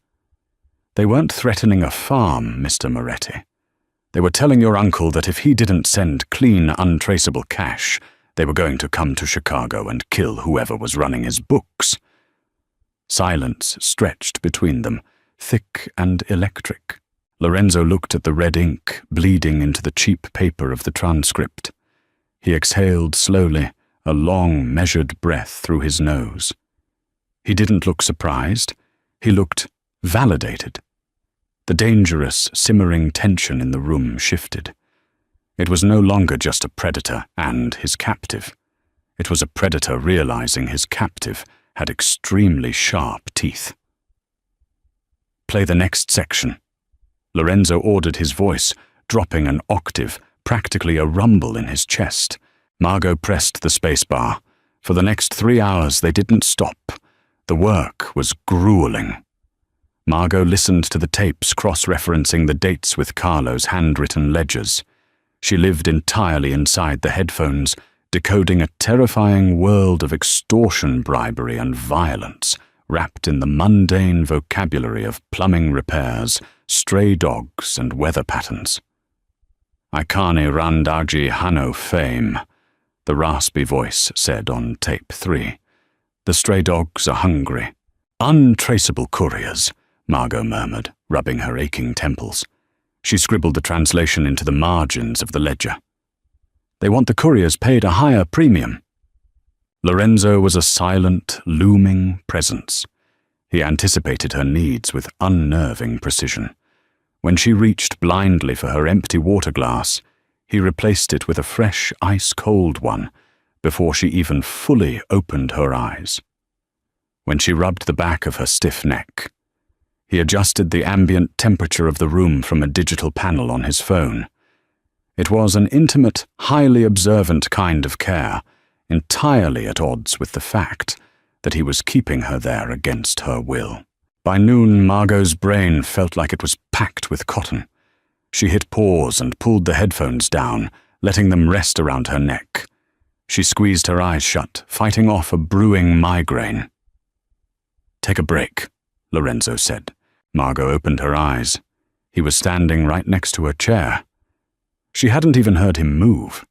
"They weren't threatening a farm, Mr. Moretti. They were telling your uncle that if he didn't send clean, untraceable cash, they were going to come to Chicago and kill whoever was running his books." Silence stretched between them, thick and electric. Lorenzo looked at the red ink bleeding into the cheap paper of the transcript. He exhaled slowly, a long, measured breath through his nose. He didn't look surprised. He looked validated. The dangerous, simmering tension in the room shifted. It was no longer just a predator and his captive. It was a predator realizing his captive had extremely sharp teeth. "Play the next section." Lorenzo ordered, his voice dropping an octave, practically a rumble in his chest. Margot pressed the spacebar. For the next 3 hours they didn't stop. The work was grueling. Margot listened to the tapes, cross-referencing the dates with Carlo's handwritten ledgers. She lived entirely inside the headphones, decoding a terrifying world of extortion, bribery, and violence, wrapped in the mundane vocabulary of plumbing repairs, stray dogs, and weather patterns. "I can't randagi hano fame," the raspy voice said on tape 3. "The stray dogs are hungry." "Untraceable couriers," Margot murmured, rubbing her aching temples. She scribbled the translation into the margins of the ledger. "They want the couriers paid a higher premium." Lorenzo was a silent, looming presence. He anticipated her needs with unnerving precision. When she reached blindly for her empty water glass, he replaced it with a fresh, ice-cold one before she even fully opened her eyes. When she rubbed the back of her stiff neck, he adjusted the ambient temperature of the room from a digital panel on his phone. It was an intimate, highly observant kind of care, entirely at odds with the fact that he was keeping her there against her will. By noon, Margot's brain felt like it was packed with cotton. She hit pause and pulled the headphones down, letting them rest around her neck. She squeezed her eyes shut, fighting off a brewing migraine. "Take a break," Lorenzo said. Margot opened her eyes. He was standing right next to her chair. She hadn't even heard him move.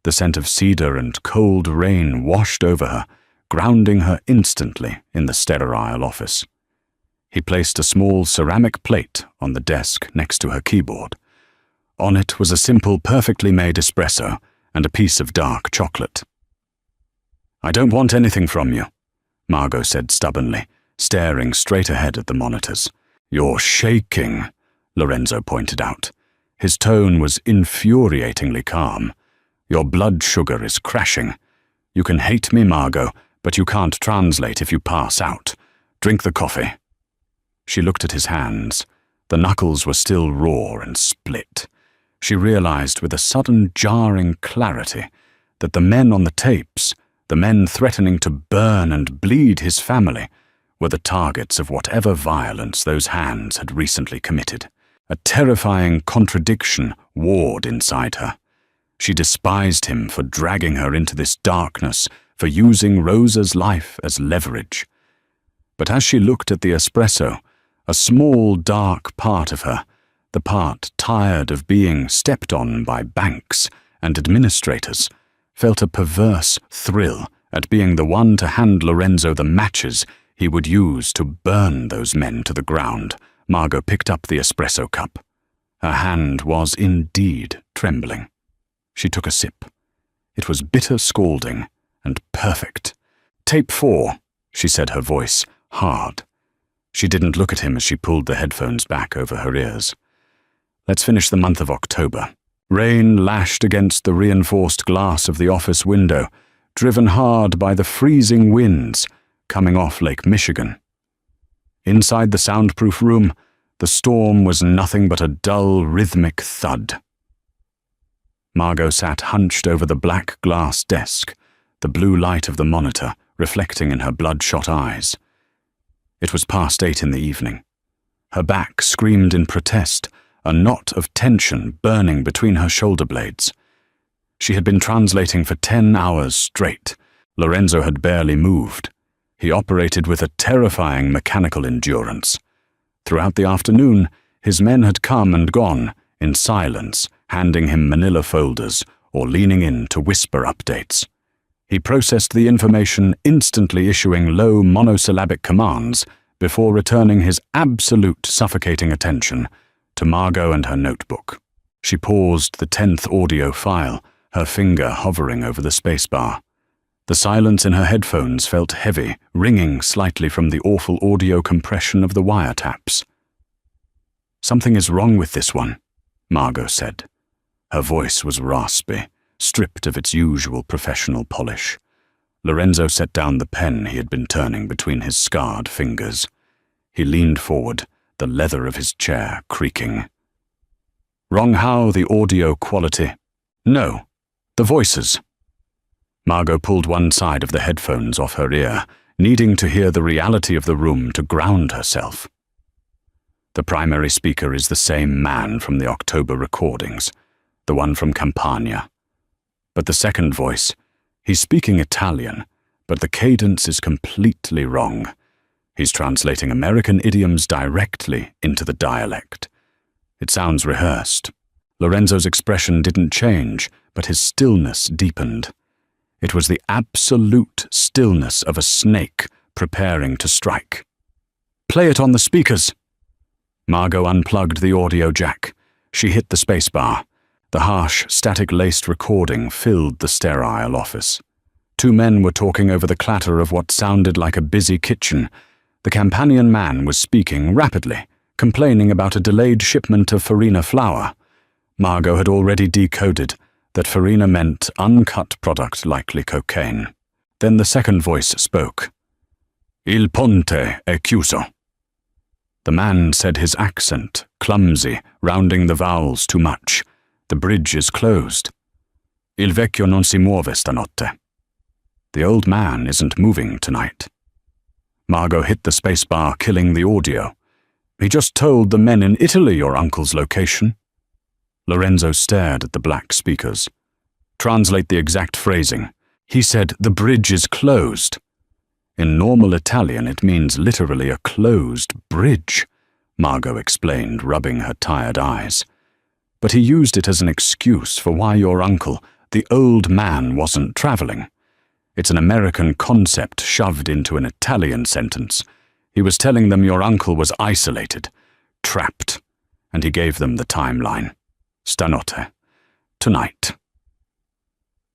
The scent of cedar and cold rain washed over her, grounding her instantly in the sterile office. He placed a small ceramic plate on the desk next to her keyboard. On it was a simple, perfectly made espresso and a piece of dark chocolate. "I don't want anything from you," Margot said stubbornly, staring straight ahead at the monitors. "You're shaking," Lorenzo pointed out. His tone was infuriatingly calm. "Your blood sugar is crashing. You can hate me, Margot, but you can't translate if you pass out. Drink the coffee." She looked at his hands. The knuckles were still raw and split. She realized with a sudden jarring clarity that the men on the tapes, the men threatening to burn and bleed his family, were the targets of whatever violence those hands had recently committed. A terrifying contradiction warred inside her. She despised him for dragging her into this darkness, for using Rosa's life as leverage. But as she looked at the espresso, a small, dark part of her, the part tired of being stepped on by banks and administrators, felt a perverse thrill at being the one to hand Lorenzo the matches he would use to burn those men to the ground. Margot picked up the espresso cup. Her hand was indeed trembling. She took a sip. It was bitter scalding and perfect. "Tape 4, she said, her voice hard. She didn't look at him as she pulled the headphones back over her ears. "Let's finish the month of October." Rain lashed against the reinforced glass of the office window, driven hard by the freezing winds coming off Lake Michigan. Inside the soundproof room, the storm was nothing but a dull, rhythmic thud. Margot sat hunched over the black glass desk, the blue light of the monitor reflecting in her bloodshot eyes. It was past 8 in the evening. Her back screamed in protest, a knot of tension burning between her shoulder blades. She had been translating for 10 hours straight. Lorenzo had barely moved. He operated with a terrifying mechanical endurance. Throughout the afternoon, his men had come and gone in silence, handing him manila folders or leaning in to whisper updates. He processed the information, instantly issuing low monosyllabic commands before returning his absolute suffocating attention to Margot and her notebook. She paused the 10th audio file, her finger hovering over the spacebar. The silence in her headphones felt heavy, ringing slightly from the awful audio compression of the wiretaps. "Something is wrong with this one," Margot said. Her voice was raspy, stripped of its usual professional polish. Lorenzo set down the pen he had been turning between his scarred fingers. He leaned forward, the leather of his chair creaking. "Wrong how? The audio quality?" "No, the voices." Margot pulled one side of the headphones off her ear, needing to hear the reality of the room to ground herself. "The primary speaker is the same man from the October recordings, the one from Campania. But the second voice, he's speaking Italian, but the cadence is completely wrong. He's translating American idioms directly into the dialect. It sounds rehearsed." Lorenzo's expression didn't change, but his stillness deepened. It was the absolute stillness of a snake preparing to strike. "Play it on the speakers." Margot unplugged the audio jack. She hit the spacebar. The harsh, static-laced recording filled the sterile office. 2 men were talking over the clatter of what sounded like a busy kitchen. The Campanian man was speaking rapidly, complaining about a delayed shipment of farina flour. Margot had already decoded that farina meant uncut product, likely cocaine. Then the second voice spoke. "Il ponte è chiuso." The man said, his accent clumsy, rounding the vowels too much. "The bridge is closed." "Il vecchio non si muove stanotte." The old man isn't moving tonight. Margot hit the spacebar, killing the audio. "He just told the men in Italy your uncle's location." Lorenzo stared at the black speakers. "Translate the exact phrasing." "He said the bridge is closed." "In normal Italian it means literally a closed bridge," Margot explained, rubbing her tired eyes. "But he used it as an excuse for why your uncle, the old man, wasn't traveling. It's an American concept shoved into an Italian sentence. He was telling them your uncle was isolated, trapped, and he gave them the timeline. Stanotte. Tonight.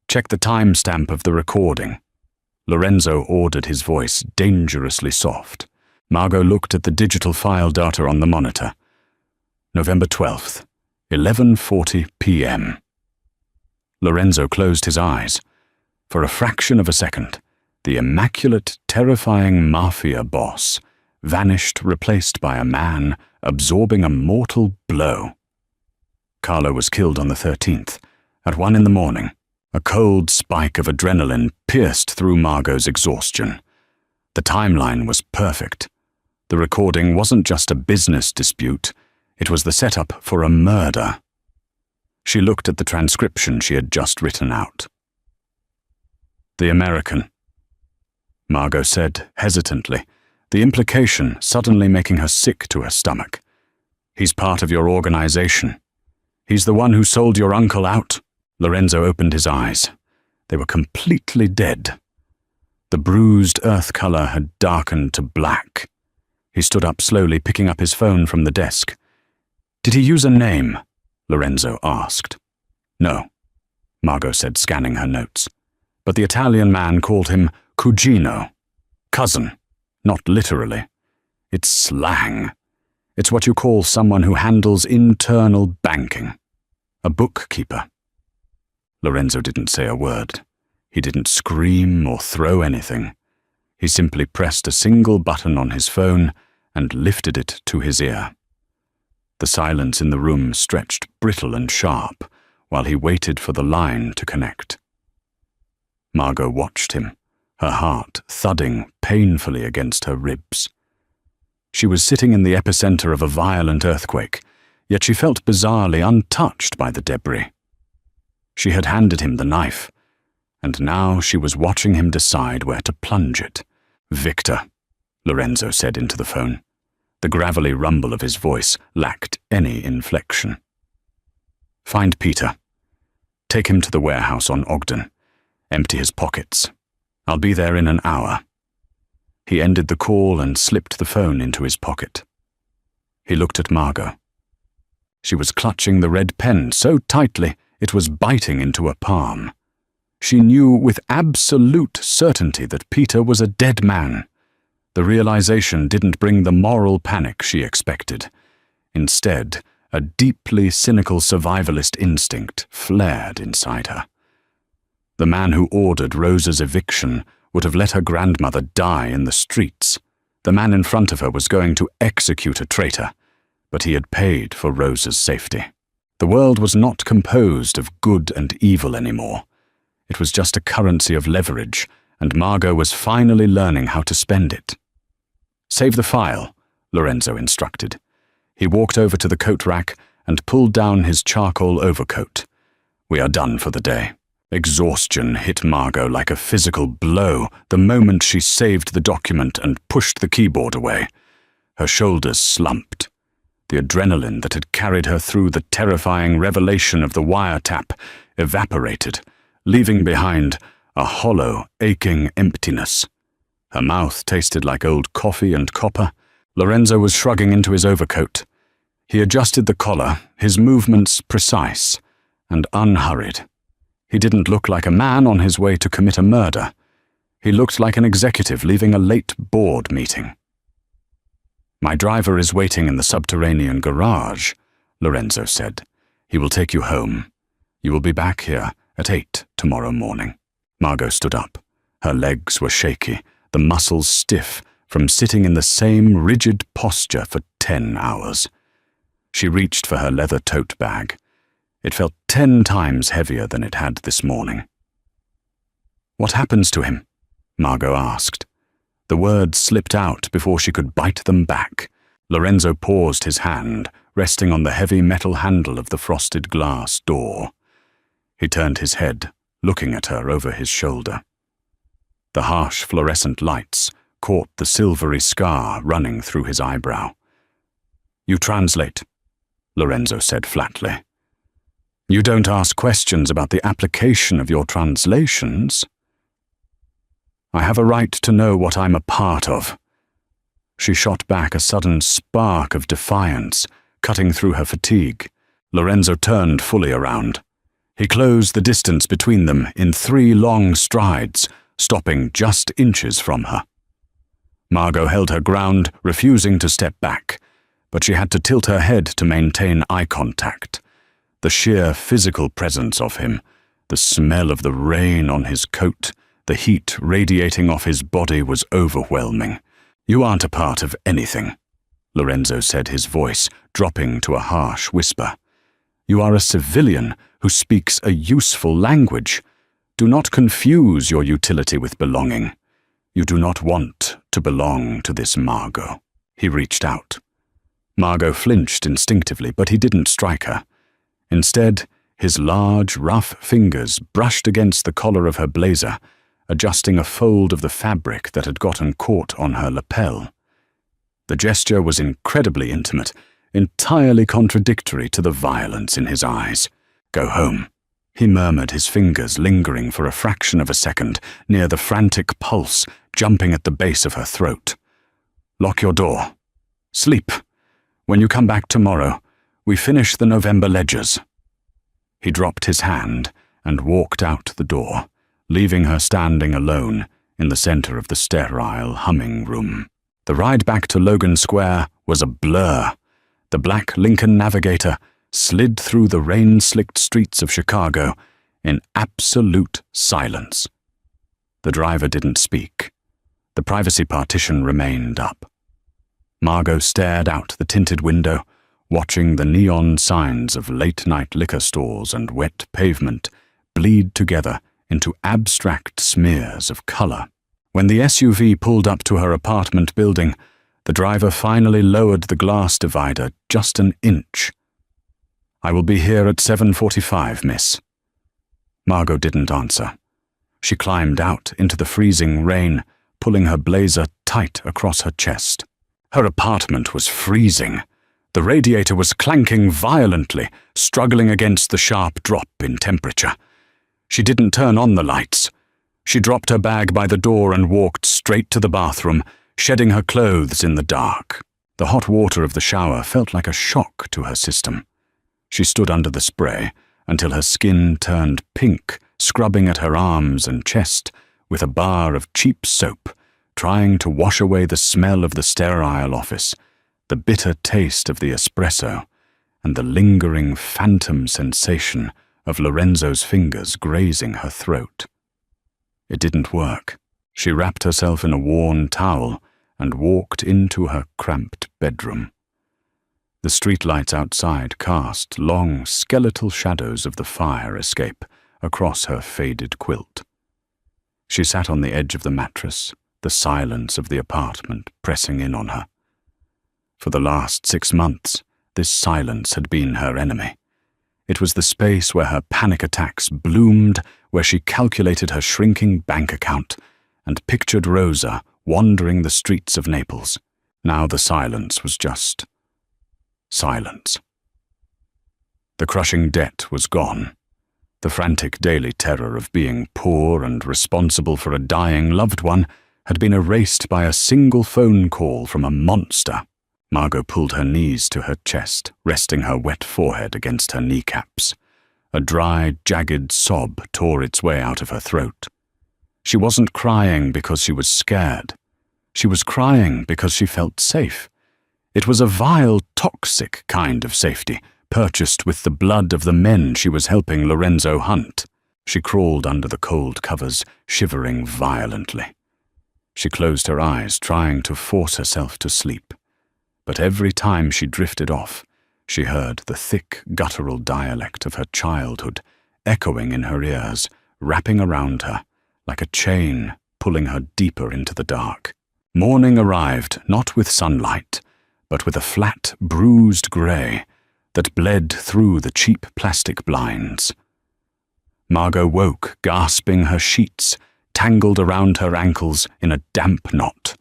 Check the timestamp of the recording." Lorenzo ordered, his voice dangerously soft. Margot looked at the digital file data on the monitor. November 12th, 11:40 p.m. Lorenzo closed his eyes. For a fraction of a second, the immaculate, terrifying Mafia boss vanished, replaced by a man absorbing a mortal blow. Carlo was killed on the 13th, at 1 in the morning. A cold spike of adrenaline pierced through Margot's exhaustion. The timeline was perfect. The recording wasn't just a business dispute, it was the setup for a murder. She looked at the transcription she had just written out. "The American," Margot said hesitantly, the implication suddenly making her sick to her stomach. He's part of your organization. He's the one who sold your uncle out. Lorenzo opened his eyes. They were completely dead. The bruised earth color had darkened to black. He stood up slowly, picking up his phone from the desk. Did he use a name? Lorenzo asked. No, Margot said, scanning her notes. But the Italian man called him cugino. Cousin, not literally. It's slang. It's what you call someone who handles internal banking. A bookkeeper. Lorenzo didn't say a word. He didn't scream or throw anything. He simply pressed a single button on his phone and lifted it to his ear. The silence in the room stretched brittle and sharp while he waited for the line to connect. Margot watched him, her heart thudding painfully against her ribs. She was sitting in the epicenter of a violent earthquake, yet she felt bizarrely untouched by the debris. She had handed him the knife, and now she was watching him decide where to plunge it. Victor, Lorenzo said into the phone. The gravelly rumble of his voice lacked any inflection. Find Peter. Take him to the warehouse on Ogden. Empty his pockets. I'll be there in an hour. He ended the call and slipped the phone into his pocket. He looked at Margot. She was clutching the red pen so tightly it was biting into her palm. She knew with absolute certainty that Peter was a dead man. The realization didn't bring the moral panic she expected. Instead, a deeply cynical survivalist instinct flared inside her. The man who ordered Rosa's eviction would have let her grandmother die in the streets. The man in front of her was going to execute a traitor, but he had paid for Rosa's safety. The world was not composed of good and evil anymore. It was just a currency of leverage, and Margot was finally learning how to spend it. Save the file, Lorenzo instructed. He walked over to the coat rack and pulled down his charcoal overcoat. We are done for the day. Exhaustion hit Margot like a physical blow the moment she saved the document and pushed the keyboard away. Her shoulders slumped. The adrenaline that had carried her through the terrifying revelation of the wiretap evaporated, leaving behind a hollow, aching emptiness. Her mouth tasted like old coffee and copper. Lorenzo was shrugging into his overcoat. He adjusted the collar, his movements precise and unhurried. He didn't look like a man on his way to commit a murder. He looked like an executive leaving a late board meeting. My driver is waiting in the subterranean garage, Lorenzo said. He will take you home. You will be back here at 8 tomorrow morning. Margot stood up. Her legs were shaky, the muscles stiff from sitting in the same rigid posture for 10 hours. She reached for her leather tote bag. It felt 10 times heavier than it had this morning. What happens to him? Margot asked. The words slipped out before she could bite them back. Lorenzo paused his hand, resting on the heavy metal handle of the frosted glass door. He turned his head, looking at her over his shoulder. The harsh fluorescent lights caught the silvery scar running through his eyebrow. You translate, Lorenzo said flatly. You don't ask questions about the application of your translations. I have a right to know what I'm a part of. She shot back a sudden spark of defiance, cutting through her fatigue. Lorenzo turned fully around. He closed the distance between them in 3 long strides, stopping just inches from her. Margot held her ground, refusing to step back, but she had to tilt her head to maintain eye contact. The sheer physical presence of him, the smell of the rain on his coat, the heat radiating off his body was overwhelming. You aren't a part of anything, Lorenzo said, his voice dropping to a harsh whisper. You are a civilian who speaks a useful language. Do not confuse your utility with belonging. You do not want to belong to this Margot. He reached out. Margot flinched instinctively, but he didn't strike her. Instead, his large, rough fingers brushed against the collar of her blazer adjusting a fold of the fabric that had gotten caught on her lapel. The gesture was incredibly intimate, entirely contradictory to the violence in his eyes. "Go home," he murmured, his fingers lingering for a fraction of a second near the frantic pulse jumping at the base of her throat. "Lock your door. Sleep. When you come back tomorrow, we finish the November ledgers." He dropped his hand and walked out the door, leaving her standing alone in the center of the sterile humming room. The ride back to Logan Square was a blur. The black Lincoln Navigator slid through the rain-slicked streets of Chicago in absolute silence. The driver didn't speak. The privacy partition remained up. Margot stared out the tinted window, watching the neon signs of late-night liquor stores and wet pavement bleed together into abstract smears of color. When the SUV pulled up to her apartment building, the driver finally lowered the glass divider just an inch. "I will be here at 7:45, miss." Margot didn't answer. She climbed out into the freezing rain, pulling her blazer tight across her chest. Her apartment was freezing. The radiator was clanking violently, struggling against the sharp drop in temperature. She didn't turn on the lights. She dropped her bag by the door and walked straight to the bathroom, shedding her clothes in the dark. The hot water of the shower felt like a shock to her system. She stood under the spray until her skin turned pink, scrubbing at her arms and chest with a bar of cheap soap, trying to wash away the smell of the sterile office, the bitter taste of the espresso, and the lingering phantom sensation of Lorenzo's fingers grazing her throat. It didn't work. She wrapped herself in a worn towel and walked into her cramped bedroom. The streetlights outside cast long, skeletal shadows of the fire escape across her faded quilt. She sat on the edge of the mattress, the silence of the apartment pressing in on her. For the last 6 months, this silence had been her enemy. It was the space where her panic attacks bloomed, where she calculated her shrinking bank account and pictured Rosa wandering the streets of Naples. Now the silence was just silence. The crushing debt was gone. The frantic daily terror of being poor and responsible for a dying loved one had been erased by a single phone call from a monster. Margot pulled her knees to her chest, resting her wet forehead against her kneecaps. A dry, jagged sob tore its way out of her throat. She wasn't crying because she was scared. She was crying because she felt safe. It was a vile, toxic kind of safety, purchased with the blood of the men she was helping Lorenzo hunt. She crawled under the cold covers, shivering violently. She closed her eyes, trying to force herself to sleep. But every time she drifted off, she heard the thick, guttural dialect of her childhood echoing in her ears, wrapping around her like a chain, pulling her deeper into the dark. Morning arrived, not with sunlight, but with a flat, bruised grey that bled through the cheap plastic blinds. Margot woke, gasping, her sheets tangled around her ankles in a damp knot.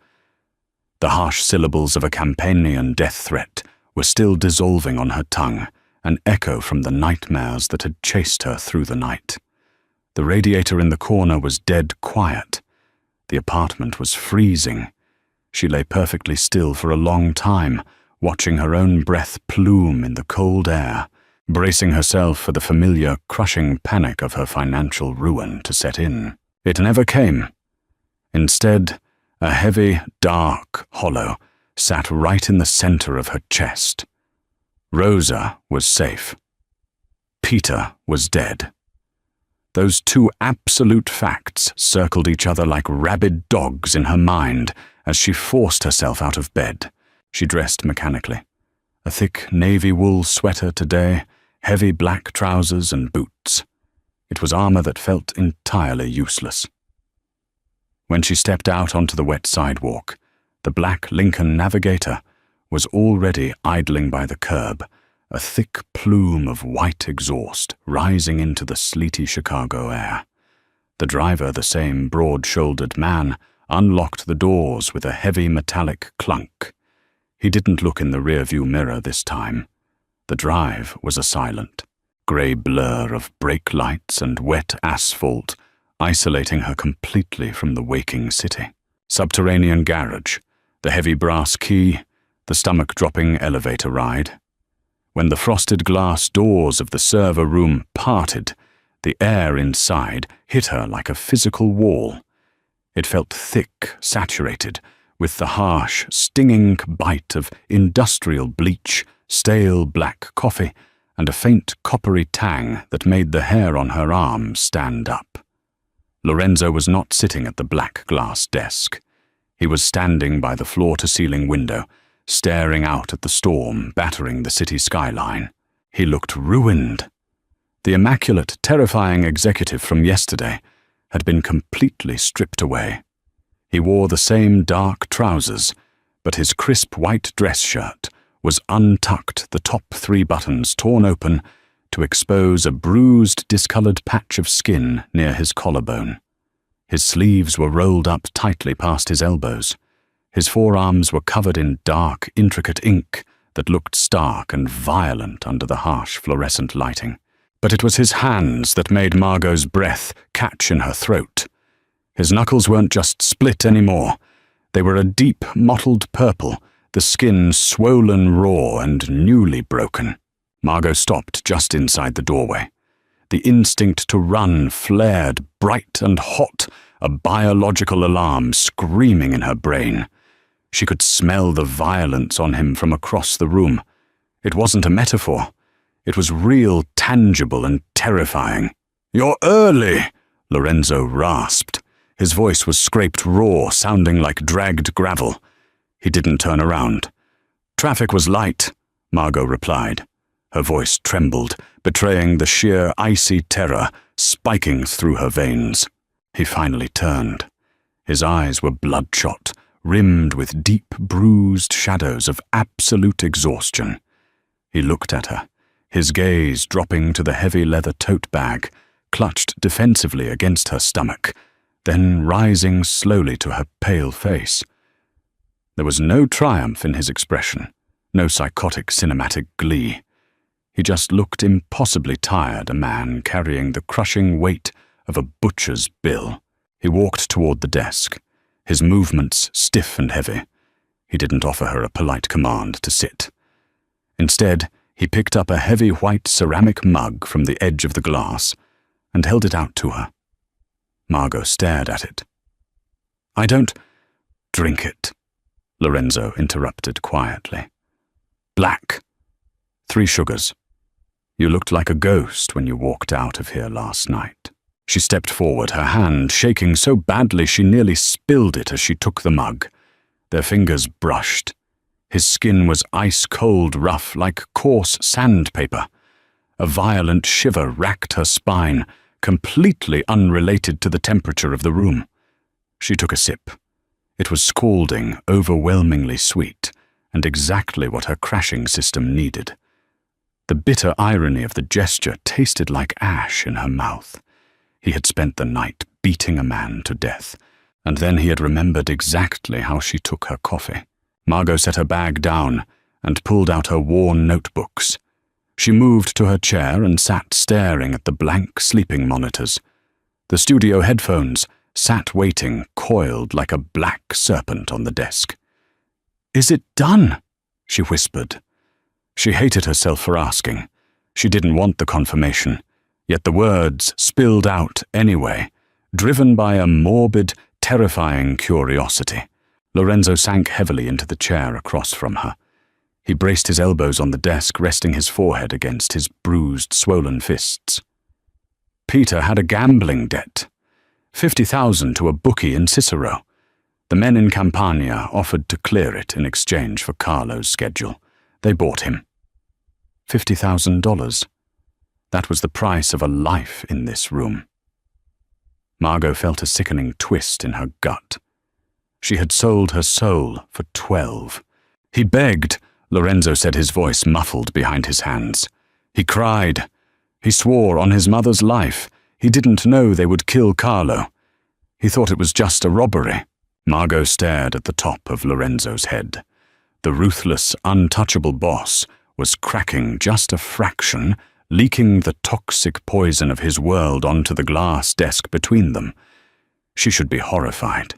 The harsh syllables of a Campanian death threat were still dissolving on her tongue, an echo from the nightmares that had chased her through the night. The radiator in the corner was dead quiet. The apartment was freezing. She lay perfectly still for a long time, watching her own breath plume in the cold air, bracing herself for the familiar, crushing panic of her financial ruin to set in. It never came. Instead, a heavy, dark hollow sat right in the center of her chest. Rosa was safe. Peter was dead. Those two absolute facts circled each other like rabid dogs in her mind as she forced herself out of bed. She dressed mechanically. A thick navy wool sweater today, heavy black trousers and boots. It was armor that felt entirely useless. When she stepped out onto the wet sidewalk, the black Lincoln Navigator was already idling by the curb, a thick plume of white exhaust rising into the sleety Chicago air. The driver, the same broad-shouldered man, unlocked the doors with a heavy metallic clunk. He didn't look in the rearview mirror this time. The drive was a silent, grey blur of brake lights and wet asphalt, isolating her completely from the waking city. Subterranean garage, the heavy brass key, the stomach-dropping elevator ride. When the frosted glass doors of the server room parted, the air inside hit her like a physical wall. It felt thick, saturated, with the harsh, stinging bite of industrial bleach, stale black coffee, and a faint coppery tang that made the hair on her arm stand up. Lorenzo was not sitting at the black glass desk. He was standing by the floor-to-ceiling window, staring out at the storm battering the city skyline. He looked ruined. The immaculate, terrifying executive from yesterday had been completely stripped away. He wore the same dark trousers, but his crisp white dress shirt was untucked, the top 3 buttons torn open to expose a bruised, discolored patch of skin near his collarbone. His sleeves were rolled up tightly past his elbows. His forearms were covered in dark, intricate ink that looked stark and violent under the harsh fluorescent lighting. But it was his hands that made Margot's breath catch in her throat. His knuckles weren't just split anymore. They were a deep, mottled purple, the skin swollen raw and newly broken. Margot stopped just inside the doorway. The instinct to run flared bright and hot, a biological alarm screaming in her brain. She could smell the violence on him from across the room. It wasn't a metaphor. It was real, tangible, and terrifying. "You're early," Lorenzo rasped. His voice was scraped raw, sounding like dragged gravel. He didn't turn around. "Traffic was light," Margot replied. Her voice trembled, betraying the sheer icy terror spiking through her veins. He finally turned. His eyes were bloodshot, rimmed with deep, bruised shadows of absolute exhaustion. He looked at her, his gaze dropping to the heavy leather tote bag, clutched defensively against her stomach, then rising slowly to her pale face. There was no triumph in his expression, no psychotic cinematic glee. He just looked impossibly tired, a man carrying the crushing weight of a butcher's bill. He walked toward the desk, his movements stiff and heavy. He didn't offer her a polite command to sit. Instead, he picked up a heavy white ceramic mug from the edge of the glass and held it out to her. Margot stared at it. "I don't drink it," Lorenzo interrupted quietly. "Black. 3 sugars. You looked like a ghost when you walked out of here last night." She stepped forward, her hand shaking so badly she nearly spilled it as she took the mug. Their fingers brushed. His skin was ice-cold rough, like coarse sandpaper. A violent shiver racked her spine, completely unrelated to the temperature of the room. She took a sip. It was scalding, overwhelmingly sweet, and exactly what her crashing system needed. The bitter irony of the gesture tasted like ash in her mouth. He had spent the night beating a man to death, and then he had remembered exactly how she took her coffee. Margot set her bag down and pulled out her worn notebooks. She moved to her chair and sat staring at the blank sleeping monitors. The studio headphones sat waiting, coiled like a black serpent on the desk. "Is it done?" she whispered. She hated herself for asking. She didn't want the confirmation, yet the words spilled out anyway, driven by a morbid, terrifying curiosity. Lorenzo sank heavily into the chair across from her. He braced his elbows on the desk, resting his forehead against his bruised, swollen fists. Peter had a gambling debt. 50,000 to a bookie in Cicero. The men in Campania offered to clear it in exchange for Carlo's schedule. They bought him. $50,000. That was the price of a life in this room. Margot felt a sickening twist in her gut. She had sold her soul for 12. "He begged," Lorenzo said, his voice muffled behind his hands. "He cried. He swore on his mother's life. He didn't know they would kill Carlo. He thought it was just a robbery. Margot stared at the top of Lorenzo's head. The ruthless, untouchable boss was cracking just a fraction, leaking the toxic poison of his world onto the glass desk between them. She should be horrified.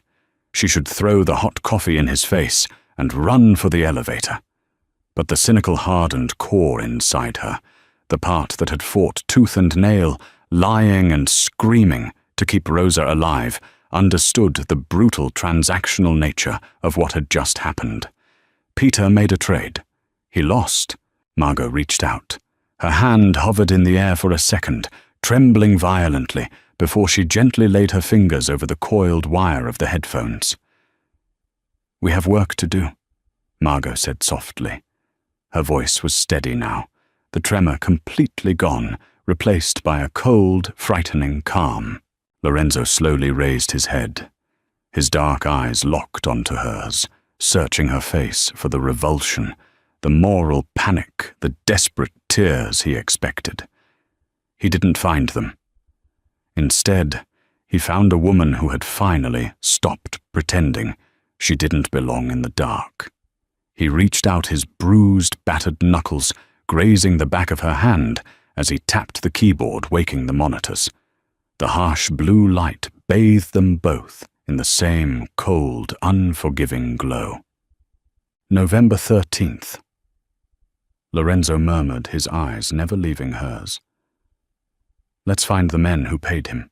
She should throw the hot coffee in his face and run for the elevator. But the cynical, hardened core inside her, the part that had fought tooth and nail, lying and screaming to keep Rosa alive, understood the brutal transactional nature of what had just happened. Peter made a trade. He lost. Margot reached out. Her hand hovered in the air for a second, trembling violently, before she gently laid her fingers over the coiled wire of the headphones. "We have work to do," Margot said softly. Her voice was steady now, the tremor completely gone, replaced by a cold, frightening calm. Lorenzo slowly raised his head. His dark eyes locked onto hers, searching her face for the revulsion, the moral panic, the desperate tears he expected. He didn't find them. Instead, he found a woman who had finally stopped pretending she didn't belong in the dark. He reached out his bruised, battered knuckles, grazing the back of her hand as he tapped the keyboard, waking the monitors. The harsh blue light bathed them both in the same cold, unforgiving glow. November 13th. Lorenzo murmured, his eyes never leaving hers. "Let's find the men who paid him."